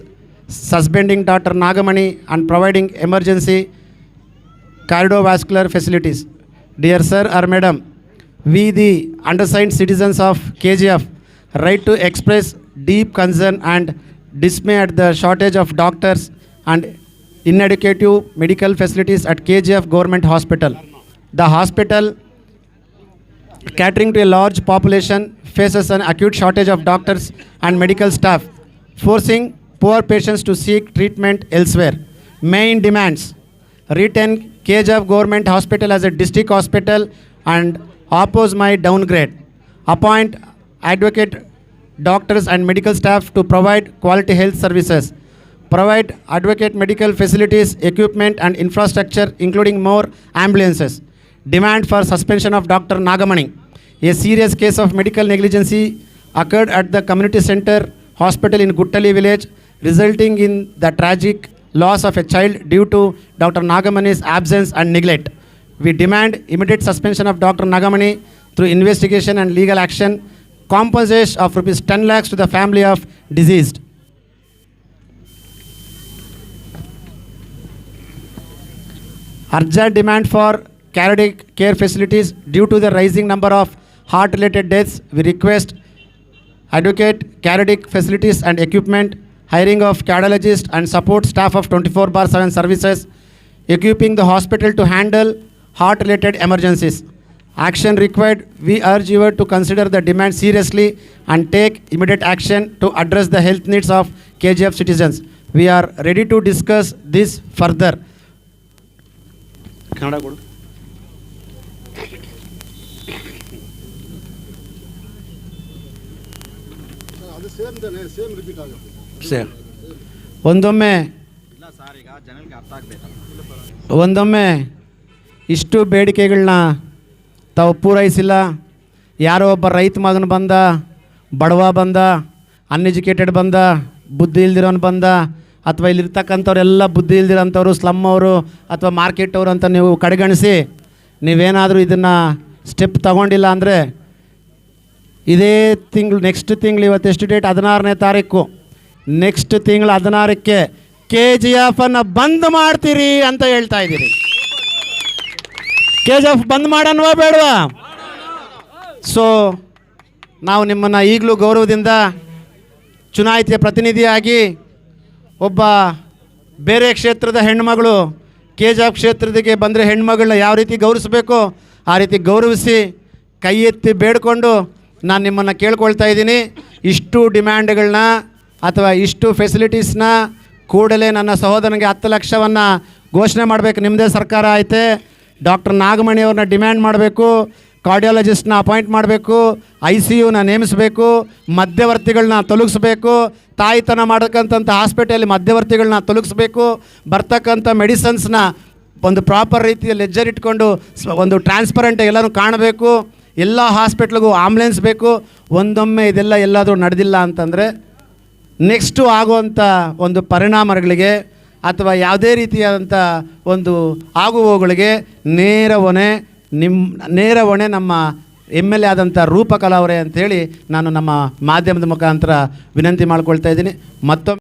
suspending Dr. Nagamani and providing emergency cardiovascular facilities. Dear sir or madam, we the undersigned citizens of KGF right to express deep concern and dismay at the shortage of doctors and inadequate medical facilities at KGF Government Hospital. The hospital, catering to a large population, faces an acute shortage of doctors and medical staff, forcing poor patients to seek treatment elsewhere. Main demands: retain KGF Government Hospital as a district hospital and oppose my downgrade. Appoint advocate doctors and medical staff to provide quality health services. Provide advocate medical facilities, equipment and infrastructure including more ambulances. Demand for suspension of Dr. Nagamani. A serious case of medical negligence occurred at the community center hospital in Guttali village, resulting in the tragic loss of a child due to Dr. Nagamani's absence and neglect. We demand immediate suspension of Dr. Nagamani through investigation and legal action, compensation of rupees 10 lakhs to the family of deceased. urgent demand for cardiac care facilities due to the rising number of heart-related deaths. We request adequate cardiac facilities and equipment, hiring of cardiologists and support staff of 24/7 services, equipping the hospital to handle heart-related emergencies. Action required. We urge you to consider the demand seriously and take immediate action to address the health needs of KGF citizens. We are ready to discuss this further. ಒಂದೊಮ್ಮೆ ಇಷ್ಟು ಬೇಡಿಕೆಗಳನ್ನ ತಾವು ಪೂರೈಸಿಲ್ಲ. ಯಾರೋ ಒಬ್ಬ ರೈತ ಮಗನ ಬಂದ, ಬಡವ ಬಂದ, ಅನ್ಎಜುಕೇಟೆಡ್ ಬಂದ, ಬುದ್ಧಿ ಇಲ್ದಿರೋನು ಬಂದ, ಅಥವಾ ಇಲ್ಲಿರ್ತಕ್ಕಂಥವ್ರೆಲ್ಲ ಬುದ್ಧಿ ಇಲ್ದಿರೋಂಥವ್ರು, ಸ್ಲಮ್ ಅವರು ಅಥವಾ ಮಾರ್ಕೆಟ್ ಅವರು ಅಂತ ನೀವು ಕಡೆಗಣಿಸಿ ನೀವೇನಾದರೂ ಇದನ್ನು ಸ್ಟೆಪ್ ತಗೊಂಡಿಲ್ಲ ಅಂದರೆ ಇದೇ ತಿಂಗಳು, ನೆಕ್ಸ್ಟ್ ತಿಂಗಳು, ಇವತ್ತು ಎಷ್ಟು ಡೇಟ್, 16ನೇ ತಾರೀಕು, ನೆಕ್ಸ್ಟ್ ತಿಂಗಳು 16ಕ್ಕೆ KGF ಬಂದ್ ಮಾಡ್ತೀರಿ ಅಂತ ಹೇಳ್ತಾ ಇದ್ದೀರಿ. KGF ಬಂದ್ ಮಾಡನ್ವಾ ಬೇಡವಾ? ಸೊ ನಾವು ನಿಮ್ಮನ್ನು ಈಗಲೂ ಗೌರವದಿಂದ ಚುನಾಯಿತ ಪ್ರತಿನಿಧಿಯಾಗಿ ಒಬ್ಬ ಬೇರೆ ಕ್ಷೇತ್ರದ ಹೆಣ್ಮಗಳು KGF ಕ್ಷೇತ್ರದಿಗೆ ಬಂದರೆ ಹೆಣ್ಮಗಳನ್ನ ಯಾವ ರೀತಿ ಗೌರವಿಸಬೇಕು ಆ ರೀತಿ ಗೌರವಿಸಿ ಕೈ ಎತ್ತಿ ಬೇಡಿಕೊಂಡು ನಾನು ನಿಮ್ಮನ್ನು ಕೇಳ್ಕೊಳ್ತಾ ಇದ್ದೀನಿ. ಇಷ್ಟು ಡಿಮ್ಯಾಂಡ್ಗಳನ್ನ ಅಥವಾ ಇಷ್ಟು ಫೆಸಿಲಿಟೀಸ್ನ ಕೂಡಲೇ ನನ್ನ ಸಹೋದರನಿಗೆ 10 ಲಕ್ಷವನ್ನು ಘೋಷಣೆ ಮಾಡಬೇಕು. ನಿಮ್ಮದೇ ಸರ್ಕಾರ ಐತೆ. ಡಾಕ್ಟರ್ ನಾಗಮಣಿ ಅವ್ರನ್ನ ಡಿಮ್ಯಾಂಡ್ ಮಾಡಬೇಕು, ಕಾರ್ಡಿಯಾಲಜಿಸ್ಟ್ನ ಅಪಾಯಿಂಟ್ ಮಾಡಬೇಕು, ICUನ ನೇಮಿಸಬೇಕು, ಮಧ್ಯವರ್ತಿಗಳನ್ನ ತೊಲಗಿಸ್ಬೇಕು, ತಾಯಿತನ ಮಾಡಕ್ಕಂಥ ಹಾಸ್ಪಿಟಲ್ ಮಧ್ಯವರ್ತಿಗಳನ್ನ ತೊಲಗಿಸ್ಬೇಕು, ಬರ್ತಕ್ಕಂಥ ಮೆಡಿಸನ್ಸ್ನ ಒಂದು ಪ್ರಾಪರ್ ರೀತಿಯಲ್ಲಿ ಲೆಜ್ಜರ್ ಇಟ್ಕೊಂಡು ಒಂದು ಟ್ರಾನ್ಸ್ಪರೆಂಟ್ ಎಲ್ಲನೂ ಕಾಣಬೇಕು. ಎಲ್ಲ ಹಾಸ್ಪಿಟ್ಲಿಗೂ ಆಂಬುಲೆನ್ಸ್ ಬೇಕು. ಒಂದೊಮ್ಮೆ ಇದೆಲ್ಲ ಎಲ್ಲಾದರೂ ನಡೆದಿಲ್ಲ ಅಂತಂದರೆ ನೆಕ್ಸ್ಟು ಆಗುವಂಥ ಒಂದು ಪರಿಣಾಮಗಳಿಗೆ ಅಥವಾ ಯಾವುದೇ ರೀತಿಯಾದಂಥ ಒಂದು ಆಗುವವುಗಳಿಗೆ ನೇರ ಹೊಣೆ ನಮ್ಮ MLA ಆದಂಥ ರೂಪಕಲಾ ಅವರೇ ಅಂಥೇಳಿ ನಾನು ನಮ್ಮ ಮಾಧ್ಯಮದ ಮುಖಾಂತರ ವಿನಂತಿ ಮಾಡ್ಕೊಳ್ತಾ ಇದ್ದೀನಿ. ಮತ್ತೊಮ್ಮೆ